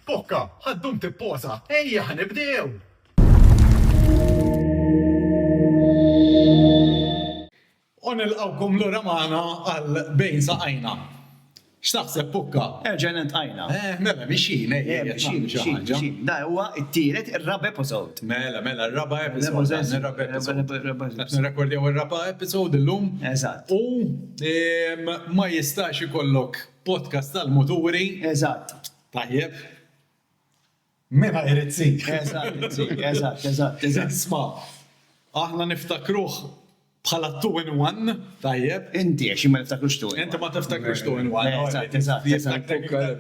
Bokka, ħaddum tipposa. Ejja, ħanibdew. U nilqawkom l-ura magħna għal bejn saqajna. X'taħseb Bokka? Erġa' nintqajna. Mela mixin, mixin xi ħaġa. Da huwa t-tielet ir-raba episode. Mela, r-raba episode. Nirrekordjaw ir-raba episode illum. Eżatt. U ma jistax ikollok podcast tal-muturi. Eżatt. Tajjeb. Mela jrid Eżatt. Isma' aħna niftakruh bħala 2-in-1, tajjeb. Inti għax ma niftakrux tu. Inti ma tiftakrux 2-in-1. Eżatt.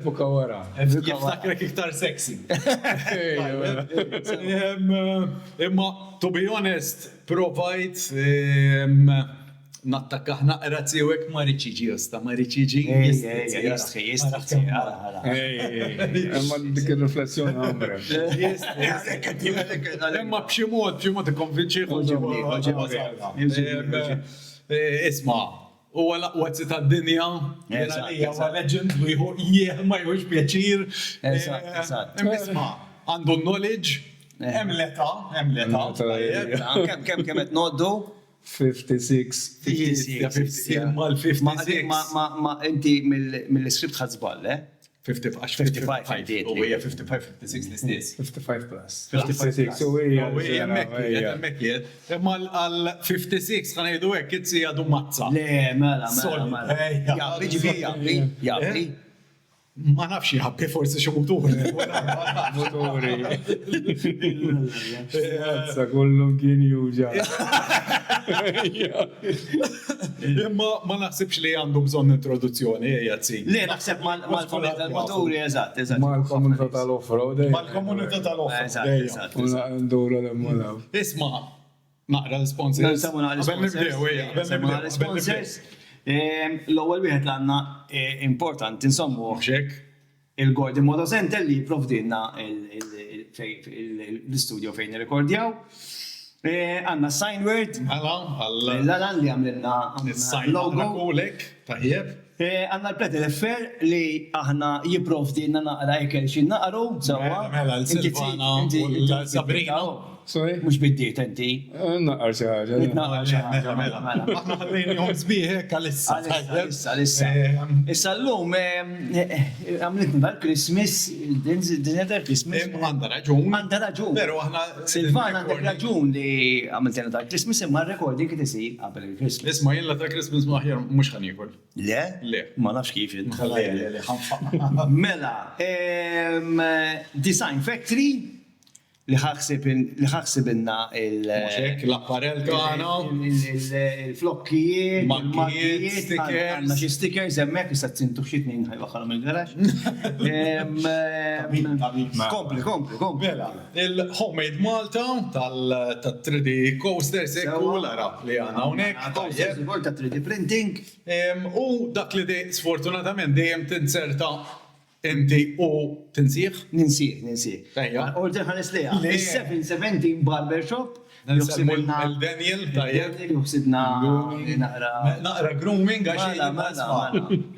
Puka wara. Jiftakrek iktar sexy. Imma, to be honest, provajt nattakkaħ naqra tiegħek ma riċiġi josta, ma riċiġi. Jistħi. Imma dik ir-riflessjoni għamre. Imma b'xi mod ikkonvinċih. Isma' u għal-aqwa tad-dinja. Huwa legend u ma jħux pjaċir. Isma' għandu knowledge. Hemm leta. Kemm qed noddu? 56. Ma l-56. Ma inti mill-iskript ħadżbal, 55. U hija 55-56 l-istess. 55 plus. 56. U hija Mekkiet. Imma għal-56 ħanajdu hekk itzi għadu mazza. Le, mela. Jabri. Ma nafx jħabbi forsi xi muturi. Muturi. Għazza kollum kien juġa. Imma ma naħsibx li għandu bżonn introduzzjoni, jazzi. Le, naħseb mal-komunità tal-moturi, eżatt. Mal-komunità tal-offroad. Mal-komunità tal-offroad. Eżatt. Ndura l-emmolaw. Isma' naqra l-sponsors. L-ewwel wieħed għandna importanti insommu Xek. il-Gordon Moto Center li jipprovdilna l-istudio fejn nirrekordjaw. Għandna Signword. L-għalan li għamlilna logo. Kulek, tajjeb. Għandna l-Pletel li aħna jipprovdilna naqra ekel xin naqru. Mela, l-Silvana u l-Sabrina. Sorry? Mux biddiet inti. Naqar xi ħaġa. Aħna ħallejnihom sbieħek għalissa. Issa. Issa l-lum għamlitna dal-Christmas, din dal-Christmas. Għandha raġun. Għandha raġun. Pero aħna. Silvan għandek raġun li għamiltina dal-Christmas imma r-recording kif isir qabel il-Christmas. Isma' jilla ta' Christmas maħjar mhux ħaniekur. Le? Le. Ma nafx kif. Ħanfaq. Mela, Design Factory li ħaxsib inna l-apparel tagħna, il-flokkijiet, Makkijiet, stickers. għandna xi stickers hemmhekk issa tsintu xi tnejn ħajwaħħalhom il-garax. Kompli. Mela, il-homemade Malta tal-3D coasters ekku l-ara li għandna hawnhekk. Ta' 3D printing. U dak li sfortunatament dejjem tinserta inti u tinsieħ? Ninsieħ. Ejja. Order ħares liha. Is-717 Barbershop. Il-Daniel, tajjeb. Juħsibna Naqra grooming għax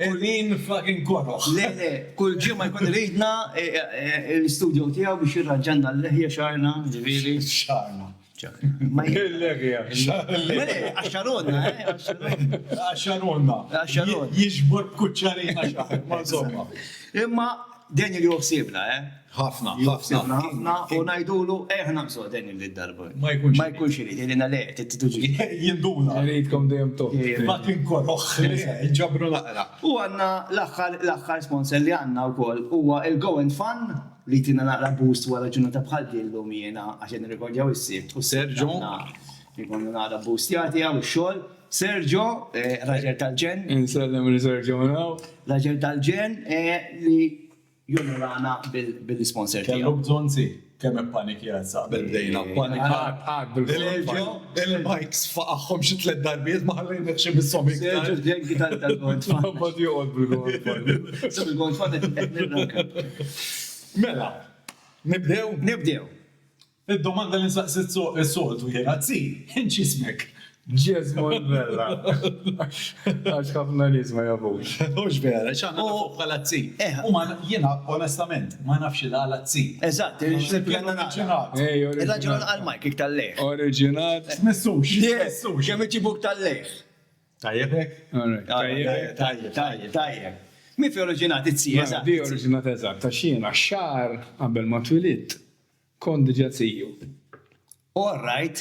il-lin fucking korroħ. Le, kull ġimma jkun ridna l-studio tiegħu biex jirraġġanna l-leħja xarna, ġifieri. Xarna. Ma Il-legja. għaxxaronna, Għaxxaronna. Jiġbor b'kuċċarina xaħar, ma insomma. Imma Daniel juħsibna, ħafna. U najdulu, naqsu Daniel l-darba. Ma jkunx irid, jgħidina le, t-tuġi. Jinduna. Rridkom dejjem top. Fucking korroħ. Ġabru naqra. U għanna l-axħar sponsor li għanna u koll huwa il-Go and Fun li tina naqra boost wara ġurnata bħal l-lum jena għaxen rekordjaw is-sibt. U Sergio. Jikonu naqra boostjati għaw xol. Sergio, raġel tal-ġen. Insellem il-Sergio minnaw. Raġel tal-ġen li jonorana bil-sponsor tiegħu. Kellu bżonzi. Kemm panikjazza bil-bdejna. Panikjat bil-Sergio. Il-Mikes faqaħħom xi 3 darbiet ma ħallejna xi bis-somi. Sergio ġenki tal-Godfan. Bad joqgħod bil-Godfan. So bil-Godfan qed Mela, nibdew? Nibdew. Id-domanda li nsaqsit is-soltu jgħid, inċi ismek. Ġezmon bella. Għax ħafna nies ma jabux. Ux vera, xaħna fuq palazzi. U ma jena, onestament, ma nafx il-palazzi. Eżatt, il-raġunat għal-Mike iktar leħ. Oriġinat. Messux. Kemm iġibuk tal-leħ. Tajjeb hekk? Tajjeb. Mi fi oriġinat it-si, eżatt. Di oriġinat eżatt. Ta' xiena xar qabel ma twilit kont diġà tziju. All right.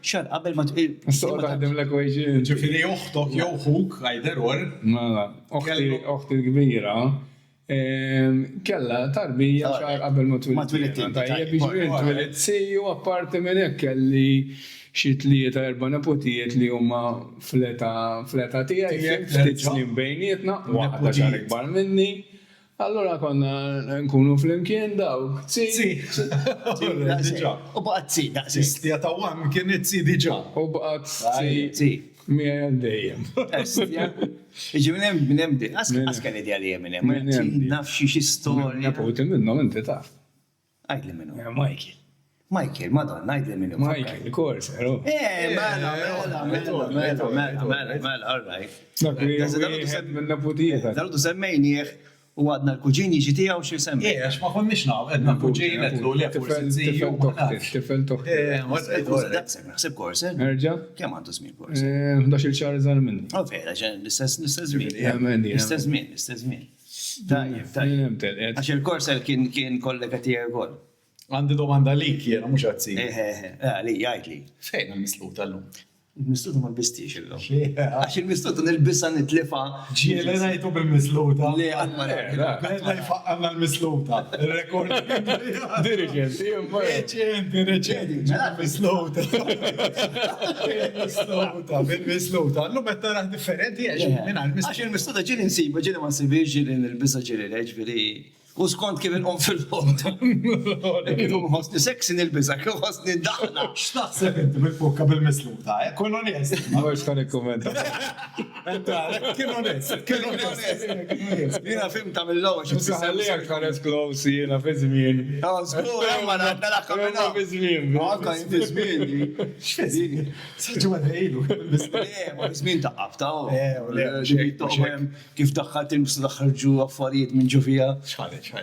Xar qabel ma Soq taħdem l-equation. Ġifiri uħtok jew xuk, għajder or. Mela, uħti kbira kella tarbija xar qabel ma twilit. Tajjeb biex twilit siju apparti minn hekk kelli xi 3-4 nepotijiet li huma fleta tiegħi, ftit snin bejnietna, waħda xar ikbar minni. Allora konna nkunu fl-imkien dawk. U baqgħet si, daqsi. Istija ta' għam kienet si diġa. U baqgħet Si. mija għaddejjem. Iġi minn hemm di. Askan ideali minn hemm. Nafx xi storja. Napoti minnhom inti taf. Għajdli minnu. Michael. Michael, madonna, għajdli minnu. Michael, korser. Mela, all right. Dak li wieħed minn napotijiet. Darudu semmejnieh u għadna l-kuġin jiġi tiegħu xi semmi. Għax ma konniex naw, għedna kuġin, għedlu li Tifel toħti. Naħseb korser. Erġa? Kemm għandu żmien korser? 11 xahar żgħar minni. U vera, l-istess żmien. L-istess L-istess żmien. Tajjeb. Għax il-korser kien kollega tiegħi wkoll. Għandi domanda lik jena, mux għazzi. Li, jgħid li. Fejn għal-mislu tal-lum? Il-mistuta ma l-bistix il-lum. Għax il-mistuta nil-bissa nitlifa. Ġieli najtu bil-misluta. Li għadma għanna l-misluta. Il-rekord. Dirigenti, Reċenti. Misluta. Bil-misluta. L-lum għetta raħ differenti għax il-mistuta ġili nsiba, ġili ma nsibiex, ġili nil-bissa ġili leġvili. U skont kif inqom fil-ħod. Kif hosni seksi nil-biza, kif hosni daħna. X'taħseb inti bil-fukka bil-misluta? Kun onest. Mux kan ikkommenta. Kien onest. Jina fim ta' mill-lowra Saħalli għak ħares klowsi jena fi żmien. Skur, ma naqqa minna. Fi żmien. Għakka fi żmien. X'feżini? Saġu għadħilu. Ma żmien ta' qabta. Kif daħħalt il-mistu daħħarġu affarijiet minn ġufija. Ma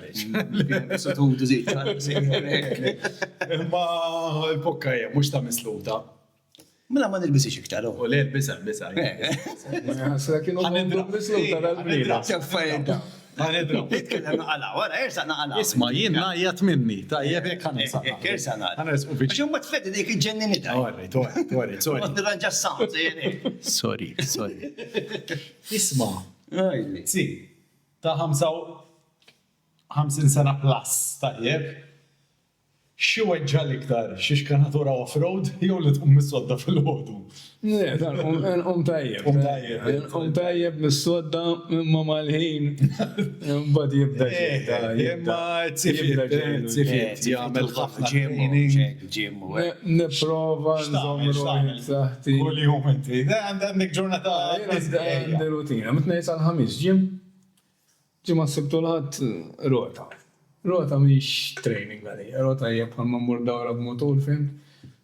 l-pokkajja, mux ta' misluta. Mela ma nilbisix iktar. U le l-bisa. Għasra kienu għandu misluta dal-bnida. Ċaffajda. Għanidra. Jitkellem naqala, wara, irsa naqala. Isma, jien najjat minni, ta' jebek għanisa. Irsa naqala. Għanes u biex. Għaxum ma tfeddi dik il-ġennini ta' Għarri, Ma nirranġa s-sound, Sorry. Isma, jeni. si, ta' 50 sena plus, tajjeb. Xu għedġal iktar, xiex kanatura off-road, jew li tqum mis-sodda fil-ħodu. Tajjeb. Tajjeb mis-sodda ma mal-ħin. Mbad jibda Jemma t-sifiet, jgħamil ħafna ġim. Niprofa nżommu saħti. Kulli jum inti, għandek ġurnata. Għandi rutina, mitnejs għal-ħamis ġim. Ġim għasibtu l-ħat rota. Rota miex training għalli, rota jgħab għal mammur dawra b'motor, fim?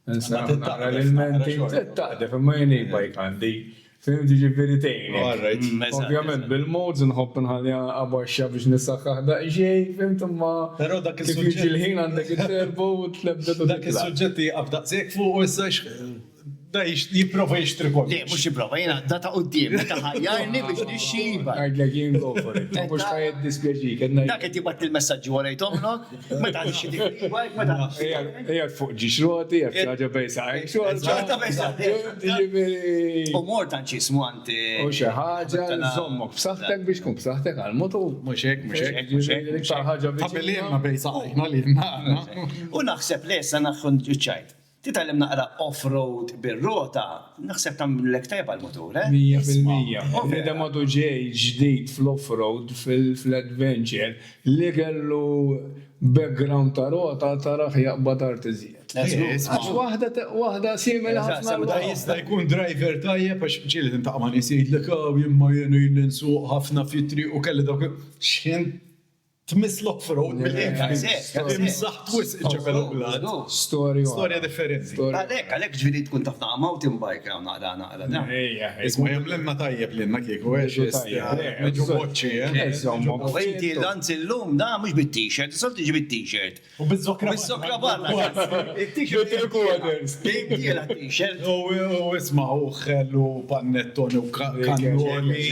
Naqra l-elementi, t-taqdef, ma jeni bajk għandi, fim tiġi veritejni. Ovvjament bil-mods nħobb nħalli għabaxxa biex nissaxħaħ daqġej, fim tumma. Pero dak kif jiġi l-ħin għandek il-terbo u t-lebda dak il-sujġetti għabda zek fuq u issa da jiprofa jishtri kol. Le, mux jiprofa, jena data qoddim, data ħajjarni biex nixxiba. Għadlek jien go for it. Mux ħajet dispjaġik. Dak qed jibat il-messaġġi wara jtomlok, meta nixxi dik meta. Ejja fuq ġi xroti, ħaġa bejsa. Ġorta bejsa. U mor tanċismu għanti. U xi ħaġa żommok b'saħħtek biex kun b'saħħtek għal-motor. Mux hekk. ħaġa Tabelien ma bejsa għajna li U naħseb li issa naħħun ġuċċajt. Titgħallem naqra off-road bil-rota, naħseb tamlek tajba l-motor, 100%. Nida modu ġej ġdid fl-off-road, fl-adventure, li kellu background ta' rota taraħ jaqbad artiżijiet. Għax wahda simili ħafna. Da jista' jkun driver tajjeb għax ġieli tintaqma nisid l-kaw jimma jenu jillinsuq ħafna fitri u kelli dawk xien tmiss l-off-road bil-inqas. Daqshekk. Imsaħ wisq ġebel Ublad. Storja differenti. Għalek ġviri tkun taf naqa mountain bike għaw naqra da. Isma jemlenna tajjeb l-inna kieku għex meġu boċċi, U inti l-anzi l-lum da mux bit-t-shirt, solti ġi bit-t-shirt. U bizzokra. Bissokra barra. Il-t-shirt bejn t-shirt. U isma u xellu pannettoni u kannoli.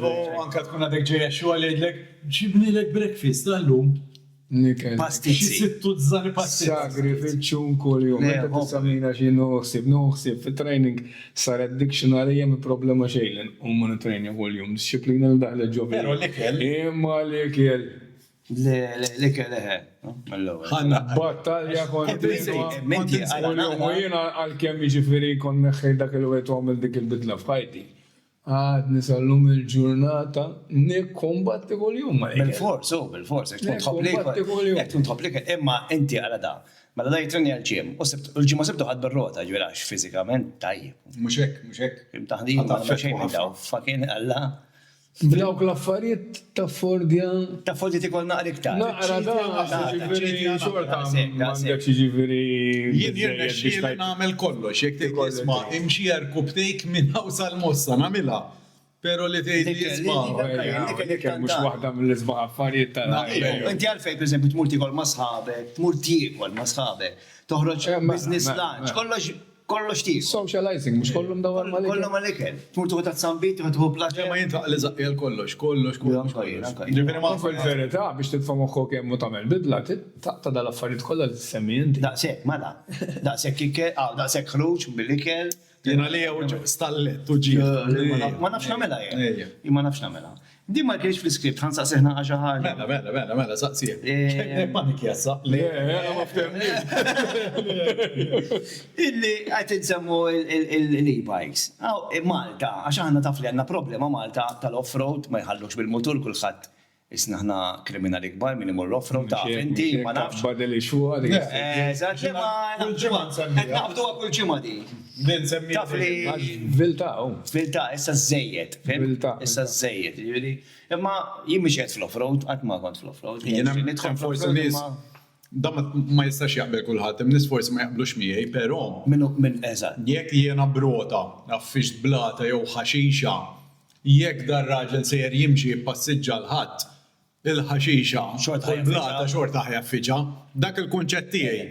U anka tkun għadek ġeja xu għalek ġibni l breakfast għallum. Xi Pastizzi. sittu zzani pastizzi. Sacrifiċun kull jum. Le, Meta tisamina xi noħsib fit-training saret dictionary jem problema xejlen u mun training kull jum. Disciplina l-daħla ġobi. Pero l-ikel. Imma l-ikel. Le keleħe. Ħanna. Battalja kontinua. Menti U jena għal-kem ġifiri kon neħħej dak il-wet u għamil dik il-bidla f'ħajti. Għad nisallum il-ġurnata nikkombatti kull jum. Bil-fors, bil-fors. Tkun tħoblik, imma inti għala da. Mela da jitreni għal-ġim. U l-ġim sebtu għad bil-rota ġvirax fizikament tajjeb. Muxek. Taħdin ma xejn minn daw. Fakin għalla. Dawk l-affarijiet ta' Fordja. Ta' foldi tikol naqra iktar. Naqra da, ġifiri xorta, mandek ġifiri. Jien jirnexxieli nagħmel kollox, jekk tgħid isma' imxi jerkub tejk minn hawsa l-mossa nagħmilha. Però li tgħid isma' Mux waħda mill-isbaħ affarijiet tal-ħajja. Inti għalfej, per esempio, tmur tikol ma' sħabek, tmur tiekol ma' sħabek, toħroġ business lunch, kollox tiekol. Socializing, mux kollum dawar malik. Kollom għal-ikel. Tmur tuħu ta' t-sambit, tuħu plaċa. ma jintaq li zaqqjal kollox. Ġifieri ma Fil-verità biex titfa' moħħok hemm u tagħmel bidla, ta' dal-affarijiet kollha li tissemmi inti. Daqsek, mela. Daqsek ikel, daqsek ħruġ bil-ikel. jiena li jew stallet u ġie. Ma nafx namela jgħu. Ma nafx namela. Di ma kienx fl-skript, ħansa seħna ħaġa Mela, saqsija. Panik jassa. Ma Illi għajt nsemmu l-e-bikes. Malta, għax ħanna taf li għanna problema Malta tal-off-road ma jħallux bil-motor kulħadd. Isna ħna kriminali kbar minn imur l-off-road ta' inti ma nafx. Badel ixuqa dik. Eżatt, ma nafdu kull ġimma di. Din semmi. Taf li Vilta, Vilta, issa z-zejjed. Vilta. Issa z-zejjed. Imma jien mhix qed fl-off-road, qatt ma kont fl-off-road. Jiena nidħol forsi nies. Da ma jistax jaqbel kulħadd, hemm nies forsi ma jaqblux miegħi, però Minn eżatt. jekk jiena brota, affixt blata jew ħaxixa, jekk dar raġel sejjer jimxi jippassiġġa l-ħadd, il-ħaxixa, Xorta blata xorta ħjaffiġa, dak il-kunċett tiegħi.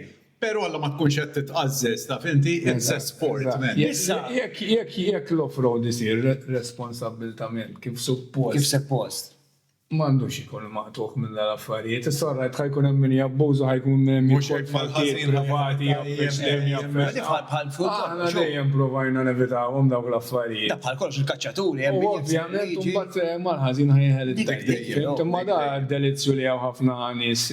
Però alla ma tkunx qed titqażżeż taf inti it's a sport man. Jekk l-off-road isir responsabiltament kif suppost. Kif suppost. M'għandux ikun maqtuħ minn l-affarijiet. Issa ħajkun hemm min jabbużu ħajkun hemm Mhux hekk mal-ħażin privati Bħal Aħna dejjem provajna nevitawhom dawk l-affarijiet. Da bħal kollox il-kaċċaturi. U ovvjament imbagħad mal-ħażin ħajħel id-dejjem. Imma da delizzju li hawn ħafna nies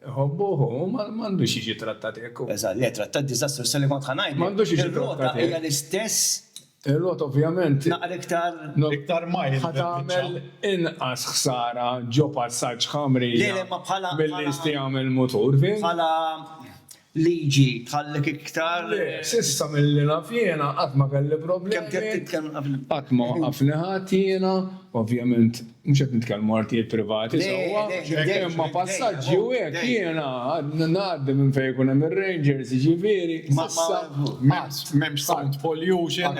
ħobbuħu m'għandux jiġi trattat hekk. Eżatt, li trattat diżastru s-sali kont ħanajt. M'għandux jiġi Ir-rota trattat hija l-istess Il-rot ovvjament naqra iktar. Iktar majl. ħatamel inqas ħsara ġo passaġġ ħamrija Le, ma bħala- billi jistjagħmel motor fin. Bħala liġi tħallek iktar. Sissa mill-li naf jiena qatt ma kelli Kemm problemi. titkellem qabel. Qatt ma waqafni ħadd jiena, ovvjament mhux qed nitkellmu artijiet privati Le, sewwa. le, Imma le, passaġġi u hekk le. jiena ngħaddi minn fejn ikun hemm ir-Rangers jiġifieri. M'hemmx sound pollution.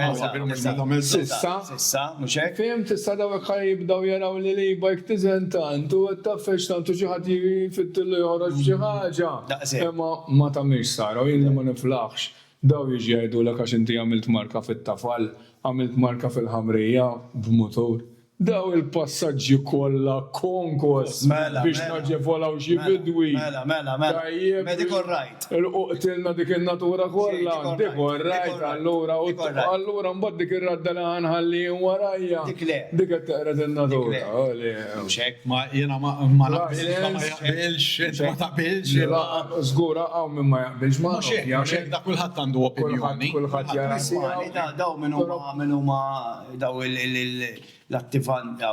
Sissa, mhux hekk. Fim tista' dawk jibdaw jaraw li l-e-bike tiżentant u taffex tantu xi ħadd jfittilu joħroġ xi ħaġa. Daqshekk. Imma ma tagħmilx sara u jien li ma niflaħx. Daw jiġi jgħidulek għax inti għamilt marka fit-tafal, għamilt marka fil-ħamrija b'motor. Daw il-passaġġi kollha konkos Mela, biex mela. naġevolaw xi bidwi. Mela. Tajjeb. Medical right. Il-uqtilna dik il-natura kollha, dik orrajt allura u dik orrajt. allura mbagħad dik ir-radda li ħanħalli warajja. Dik le. Dik qed taqret in-natura. Dik le. Oli. Mhux hekk. Ma jiena ma jaqbilx, ma taqbilx. Żgura hawn min ma jaqbilx ma. Mhux hekk da kulħadd għandu opinjoni. Kulħadd jara. Ismani, daw minn huma daw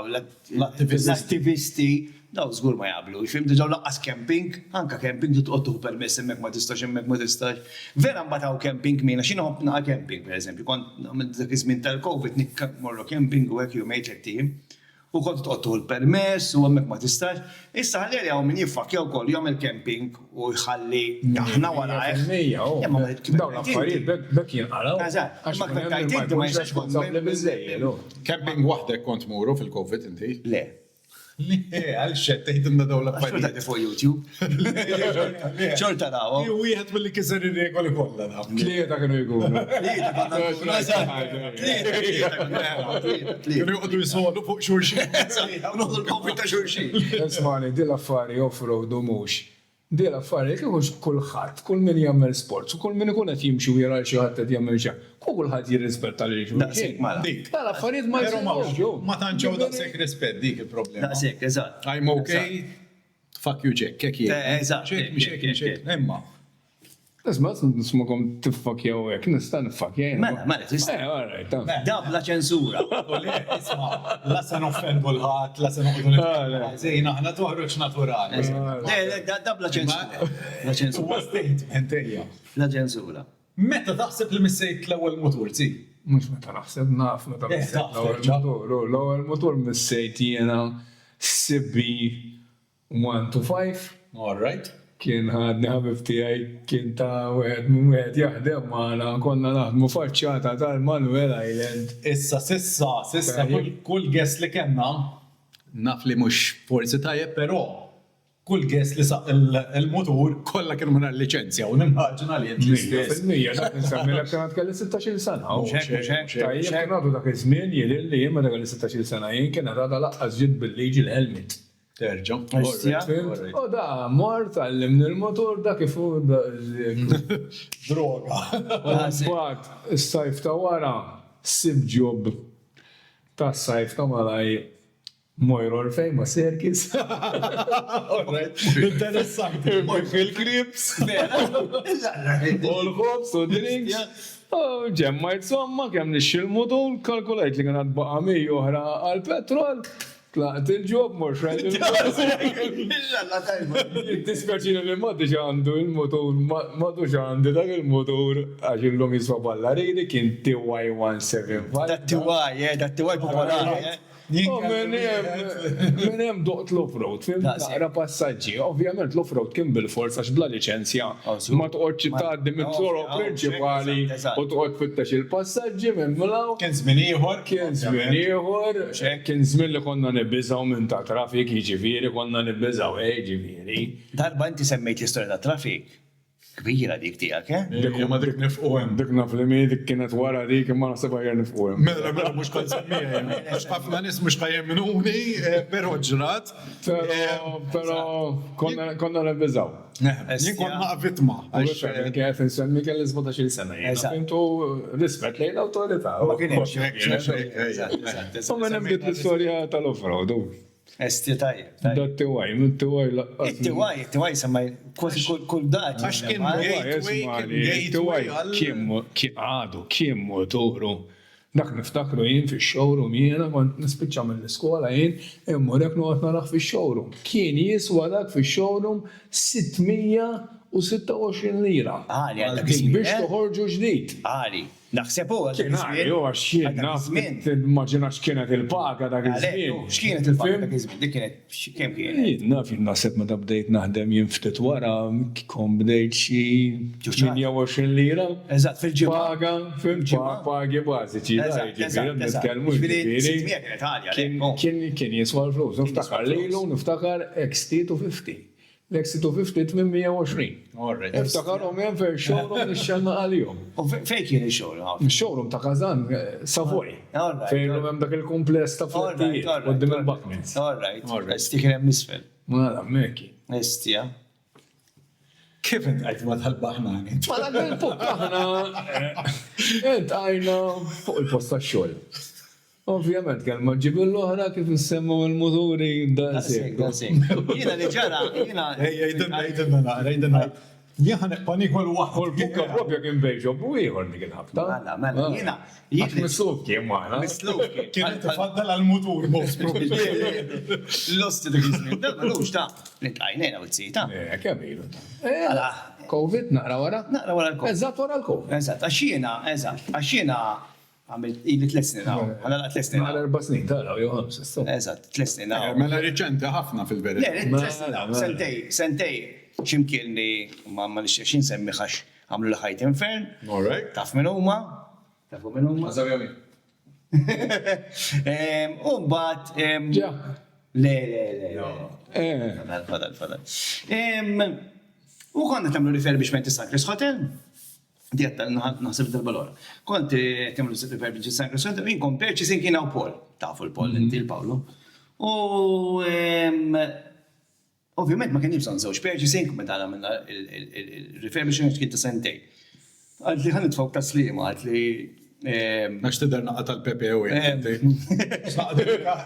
l-attivisti, daw żgur ma jaqblu. Fim diġaw laqqas camping, anka camping titqottu permess hemmhekk ma tistax hemmhekk ma tistax. Vera mbagħad camping mina x'inhu ħobna camping pereżempju, kont dak iż-żmien tal-COVID morru camping u hekk jumejn tliet tim. U kont tqottu l-permess u hemmhekk ma tistax. Issa ħalli għaw min jiffakja wkoll jagħmel camping u jħalli aħna wara Dawn l-affarijiet bekk jinqaraw. Eżatt, ma kont tajt ma jistax responsabbli biżejjed. Camping waħdek kont muru fil-Covid inti? Le. Għal xed tgħidilna dawn Għaxu l-affarijiet. tagħti fuq YouTube. Xorta raw. Wieħed milli kiser ir-regoli kollha naf. Tlieta kienu jkunu. Kienu joqgħdu jisolu fuq xulxin. Nuħdu l-kofi ta' xurxin. Ismani, di l-affari off-road u mhux. Di l-affari kieku kulħadd, kull min jagħmel sports u kull min ikun qed jimxi u jara xi ħadd qed jagħmel xi. Kulħadd jirrispetta lil Daqshekk mala. Dik. Tal-affarijiet ma Però jsirux. ma tantx daqshekk rispett dik il-problema. Daqshekk, eżatt. I'm okay. Fuck you, Jack. Kek jien. Eżatt. Xek. Imma. Isma' nismakom tiffakjaw hekk, nista' nifakja. Mela, tista'. Alright, ta' Da bla ċensura. Isma, la se noffendu l-ħadd, la se noqogħdu Zejna aħna toħroġ naturali. Le, da bla ċensura. Bla ċensura. Huwa statement ejja. Bla ċensura. Meta taħseb li missejt l-ewwel mutur, zi? mux meta naħseb naf meta missejt l-ewwel motor missejt jiena CB 125. All right. Kien ħadni ħabib tiegħi kien ta' wieħed jaħdem magħna konna naħdmu faċċata tal-Manuel Island. Sissa kull guest li kellna naf li mhux forsi tajjeb, però kull guest li saq il-motur kollha kienu minn liċenzja u nimmaġina li jent l-istess. Fil-mija dak insemmi lek kien kelli 16 sena. Tajjeb kien għadu dak iż-żmien jidher li jien meta kelli 16 sena jien kien għadha laqqas ġid bil-liġi l-helmet. Terġa. U da, mort għallimni il-motor da kifu droga. Bat, s-sajf ta' wara, sib ġob ta' s-sajf ta' malaj Mojror fejn ma' Serkis. Interessanti. Il-krips. U l-ħobs u drinks. Ġemmajt somma kem nixxil motor, kalkulajt li għanat baqa mi oħra għal-petrol. Tlaqt il-ġob mux rajt il-diskaċina li maddi ġandu il-motor, maddu ġandu dak il-motor għax il-lum jiswa ballaridi kien TY 175. Dat TY popolari. Minn hemm doqt l-offroad, fim naqra passaġġi. Ovvjament l-offroad kien bil-fors għax bla liċenzja. Ma toqgħodx tgħaddi mit-toroq prinċipali u toqgħod tfittex il-passaġġi minn mlaw. Kien żmien ieħor. Kien żmien li konna nibbiżaw minn ta' trafik, jiġifieri konna nibbiżaw jiġifieri. Darba inti semmejt l-istorja ta' trafik. Kbira dik tiegħek, eh? Ma dik nifquhem. Dik naf li mi dik kienet wara dik imma naħsebha hija nifquhem. Mela mhux kont semmija. Ħafna nies mhux ħajjemnuni, però ġrat. Però konna nibbiżaw. Jien kont ma' vittma. Kienet nsemmi kelli 17 sena. Intu rispett lejn l-awtorità. Ma kienx hekk. U minn hemm l-istorja tal-offroad. Esti tajjeb. Dat-tiwaj, minn tiwaj laqqas. It-tiwaj semmaj kważi kull dat. Għax kien kien għadu, kien motoru. Dak niftakru jien fi showroom jiena kont nispiċċa mill-iskola jien immurek noqgħod naraħ fi showroom. Kien jiswa dak fi showroom 626 lira. Għali għandak iżmin. Biex toħorġu ġdid. Għali. Naħseb u Kien għali, għax jien naf, immaġina x'kienet il-paga dak iż-żmien. X'kienet il-paga dak iż-żmien? Dik kienet kemm kienet? Naf jien naħseb meta bdejt naħdem jien ftit wara kon bdejt xi 28 lira. Eżatt fil-ġimgħa. Paga, pagi bażiċi. Kien jiswa l-flus. Niftakar lejlu, niftakar XT250. L-XT250 820. Niftakarhom hemm fejn showroom nixxelna għalihom. U fejn kien il-showroom? Showroom ta' Kazan, Savoy. Fejn hemm dak il-kumpless ta' flattijiet qudiem il-Buckmans. All Esti kien hemm misfel. Mela, mekki. Esti, ja. Kif intajt ma tal-baħnani? Ma dak il-fuq aħna għajna fuq il-post tax-xogħol. Ovvjament, kell ma ġibillu ħana kif nsemmu il-moturi da' Jina li ġara, jina. Jidinna naqra. Jħan panikol waħd. U l-bukka propja kien bejġob u ieħor dik il-ħabta. Mela, jina. Misluf kien maħna. Misluf kien. Kien tifaddal għal-mutur, most probably. L-osti dik iżmin. Mux ta' nitqajnejna u t-sita. Kemilu. Covid naqra wara? Naqra wara l-Covid. Eżatt wara l-Covid. Eżatt, għaxina, Għamilt ili 3 snin għaw. Għana 3 snin Għal għaw. 4 snin tara, jew 5. Eżatt, 3 snin għaw. Mela riċenti ħafna fil-verità. Le, 3 snin għaw. Sentej, ximkien li ma nixxiex nsemmi xax għamlu l-ħajt infern. All right. Taf minn huma? Tafu minn huma? Għazawjami. Umbat. Ġa. Le. Fadal. U konna tamlu refurbishment Cypress Hotel. Dietta naħseb dal-balora. Kont tamlu refurbishment Cypress Hotel, inkom purchasing kien għaw Paul. Tafu l-Paul, inti l-Pawlu. U ovvijament ma kien jibżon żewġ purchasing, meta għamilna il-refurbishment kien ta' sentej. Għad li ħanit fawk ta' slima, għad li Għax tidher naqqa tal-PPO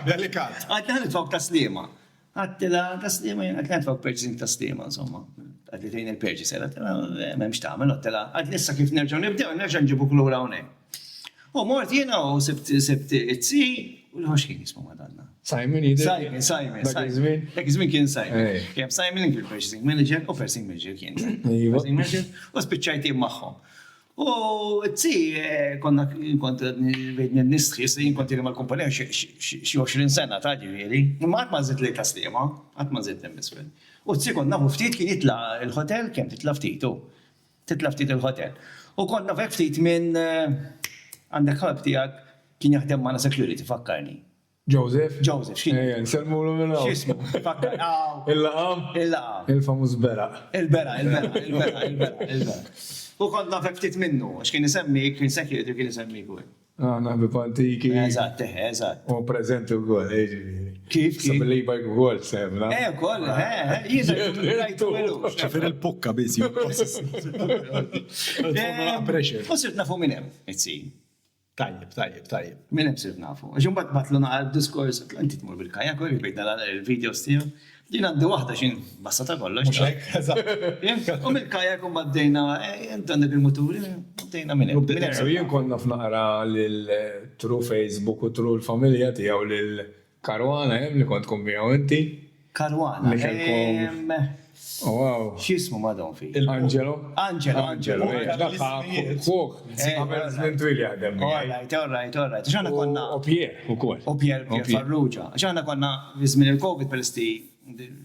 delikat. Għad li ħanit fawk ta' slima. Għattila ta' slima, għad li ħanit fawk purchasing ta' slima, insomma. Għad li tejn il-purchase, għattila, memx ta' għamil, għattila, għad issa kif nerġaw nibdew, nerġaw nġibu klura għonek. U mort jena u sebt it-si, u l-ħox kien jismu madonna. Simon, Simon. Dak iżmin kien Simon. Kien Simon kien purchasing manager u purchasing manager kien. Purchasing manager u spiċċajti magħhom. U t-si kont nistħi, jien kont jiri mal-kumpanija xi 20 sena ta' ġifieri. Ma qatt ma żidt li taslima, qatt ma żidt hemm isfel. U t-si kont nafu ftit kien jitla' il-hotel kemm titla' ftit il-hotel. U kont nafu ftit minn għandek ħalb tiegħek kien jaħdem magħna security, fakkarni. Joseph, x'kien? nselmu l-mela. X'ismu? Fakkar. Il-laqam. Il-famuż Bera. Il-Bera. U kont naf ftit minnu, għax kien isemmi, kien security kien isemmi kwe. Naħbib antiki. Eżatt. U prezenti u għol, ġiviri. Kif? Sabili bajk u għol, semna. Koll, jizajtu ċafir il-pukka bizi. U sirt nafu minnem, itzi. Tajjeb. Minnem sirt nafu. Għaxum batlu naqal diskors, inti tmur bil-kajja, kolli bejda il-videos tiegħu. Din għandi waħda xin bassa ta' kollox. U mill-kajja kum baddejna, għandek il-moturi, baddejna minnem. Jien konna f'naqra l-tru Facebook u tru l-familja tijaw l-Karwana, li kont kumbijaw inti. Karwana. Wow. X'ismu madon fi? Angelo. Angelo. Fuq. Għamil z-nintwili għadem. All right. Xana konna. U Pierre, u kol. U Pierre Farrugia. Xana konna bizmin il-Covid pel-isti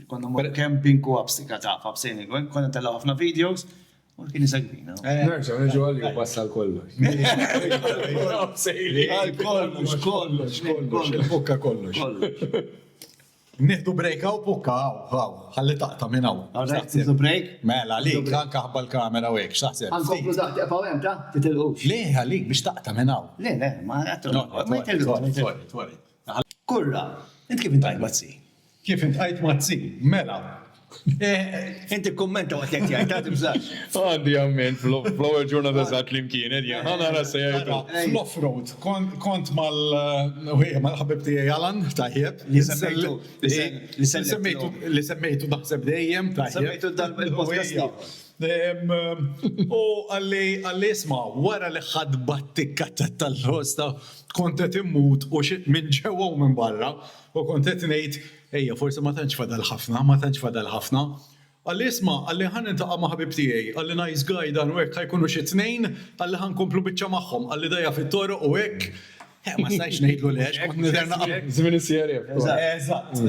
konna mor camping u abstika ta' f'absejni. Konna tella ħafna videos. U kien jisagwina. Nerġaw, nġu għalli u bassa l-kollox. Kollox. Il-pukka kollox. Nieħdu brejka u pukka, ħalli taqta minn hawn. Nieħdu break? Mela, għalik, anka ħabba l-kamera u hekk, x'taħseb? Għankomplu daħti għapaw hemm ta' titilqux. Le, għalik biex taqta minn hawn. Le, ma għattu. Ma jitilqux. Kurra, int kif intajt mazzi? Kif intajt mazzi? Mela. Inti kommenta għat jek jgħajt, ta' tibżax. Għandi għammen, fl-ewel ġurnata zaħt li mkienet, għana rasajajtu. Fl-offroad, kont mal-ħabib tijaj Alan, taħjeb. Li semmejtu naħseb dejjem, taħjeb. Semmejtu il-podcast. U għalli isma, wara li ħadba t-tikka tal-rosta, kontet immut u xit minn ġewa u minn barra, u kontet nejt, ejja, forse ma tantx fadal ħafna. Għalli isma, għalli ħan intaqa ma ħabib tijaj, għalli nice guy dan u hekk ħajkunu xi tnejn, għalli ħan komplu biċċa magħhom, għalli dajja fit-toru u hekk. Ma stajx ngħidlu lex, kont niderna Żmien is-serja.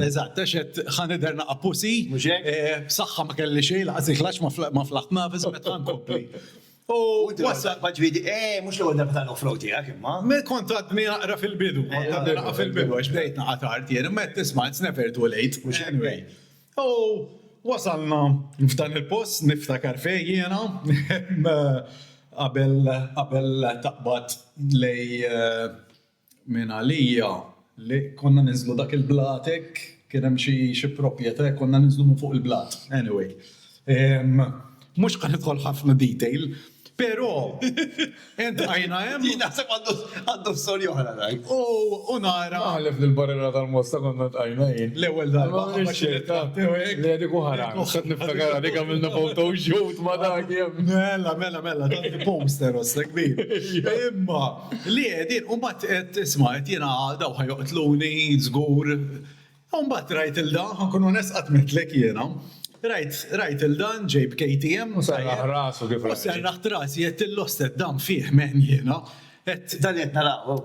Eżatt, għaxet ħan niderna pusi, saħħa ma kelli xejn, laqasiklax ma flaħt nafis meta nkompli. U wasa Baġvidi, mux l-għol darba tal-offroad jgħak imma. Me kont għadni naqra fil-bidu, għax bdejt naqra tard jena, ma tisma' it's never too late, mux anyway. U wasalna f'dan il-post, niftakar fej jena, qabel taqbad lej minn għalija li konna nizlu dak il-blatek, kien hemm xi proprjetà konna nizlu minn fuq il-blat. Anyway, mhux kan nidħol ħafna detail, però ent għajna hemm. Naħseb għandu storja oħra dak. U nara. Għalef l-barrera tal-mosta konna għajna jien. L-ewwel darba. Li għedi kuħara. Xad niftakar għadik għamilna photo shoot ma dak jem. Mela, tanti poster osta kbir. Imma, li għedin, un-bat isma, jena daw ħajoqtluni, zgur. Un-bat rajt il-dan, ħankun nesqat metlek jena. Rajt il-dan, ġejb KTM. U sarraħ rasu kif U sarraħ rasi, jett il-lostet dan fih men jena. Dan qed naraw.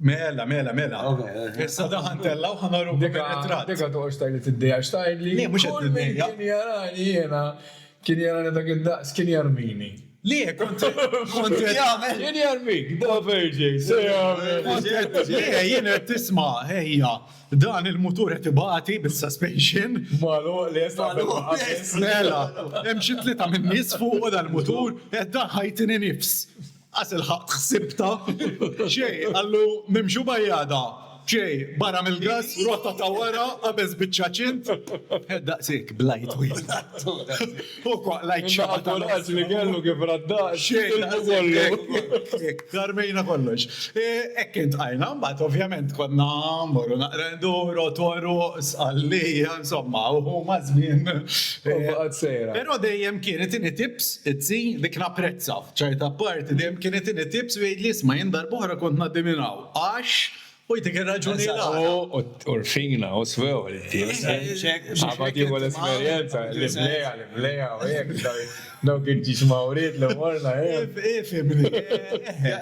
Mela. Okay. Issa daħan tella u ħanaru Deka toqgħod tajli tiddeja xtajli. Le, mhux qed niddejja. Kien jarani jiena, kien jarani dak id-daqs, kien jarmini. Le, kont Kien jarmik, da verġej, se jagħmel. jien qed tisma' ejja, dan il-mutur qed ibati bis-suspension. Malu li Mela, hemm xi tlieta minn nies fuq dan il-mutur qed dan ħajtini nifs. Għasil ħaq xsibta, xej, għallu nimxu bajjada, xej, barra mill-gas, rotta ta' wara, għabez bitċaċint, daqsik, blajt u U kwa, lajt xabata. Għax li kellu kif radda, xej, karmejna kollox. Ekkint għajna, mbat ovvjament konna morru naqrendu, toru, sqallija, insomma, u mażmin. Għad sejra. Pero dejjem kienet inni tips, itzi, dik napprezza. ċajta parti, dejjem kienet inni tips, u jgħid li isma jindar boħra kont naddiminaw. Għax, u jtik raġuni la. Urfina, u svew, għabati għu l-esperienza, l-mleja, u jek, daw kien ġismawriet l-morna, Fimni.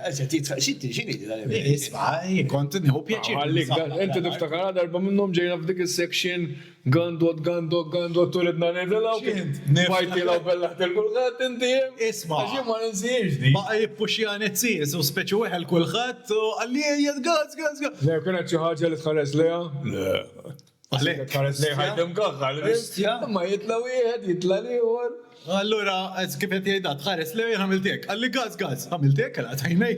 Xini di Isma, kont nħu pjaċir. Għallik, inti tiftakar darba minnom ġejna f'dik il-section gandot, turidna nidelaw, bajti law bellaħt il-kulħat, inti Isma. Għaxi ma ninsiex di. Baqa jippuxjan it-sis, u speċu weħel kulħat, u għalli jgħad gaz. Le, kienet xi ħaġa li tħares leha? Le. Għalek. Tħares leha ħajdem kaħħal. Ma jitla wieħed, jitla liħor. Allura, kifet jgħidat, ħares li għamiltek. Għalli gaz, għamiltek, għala tajnej.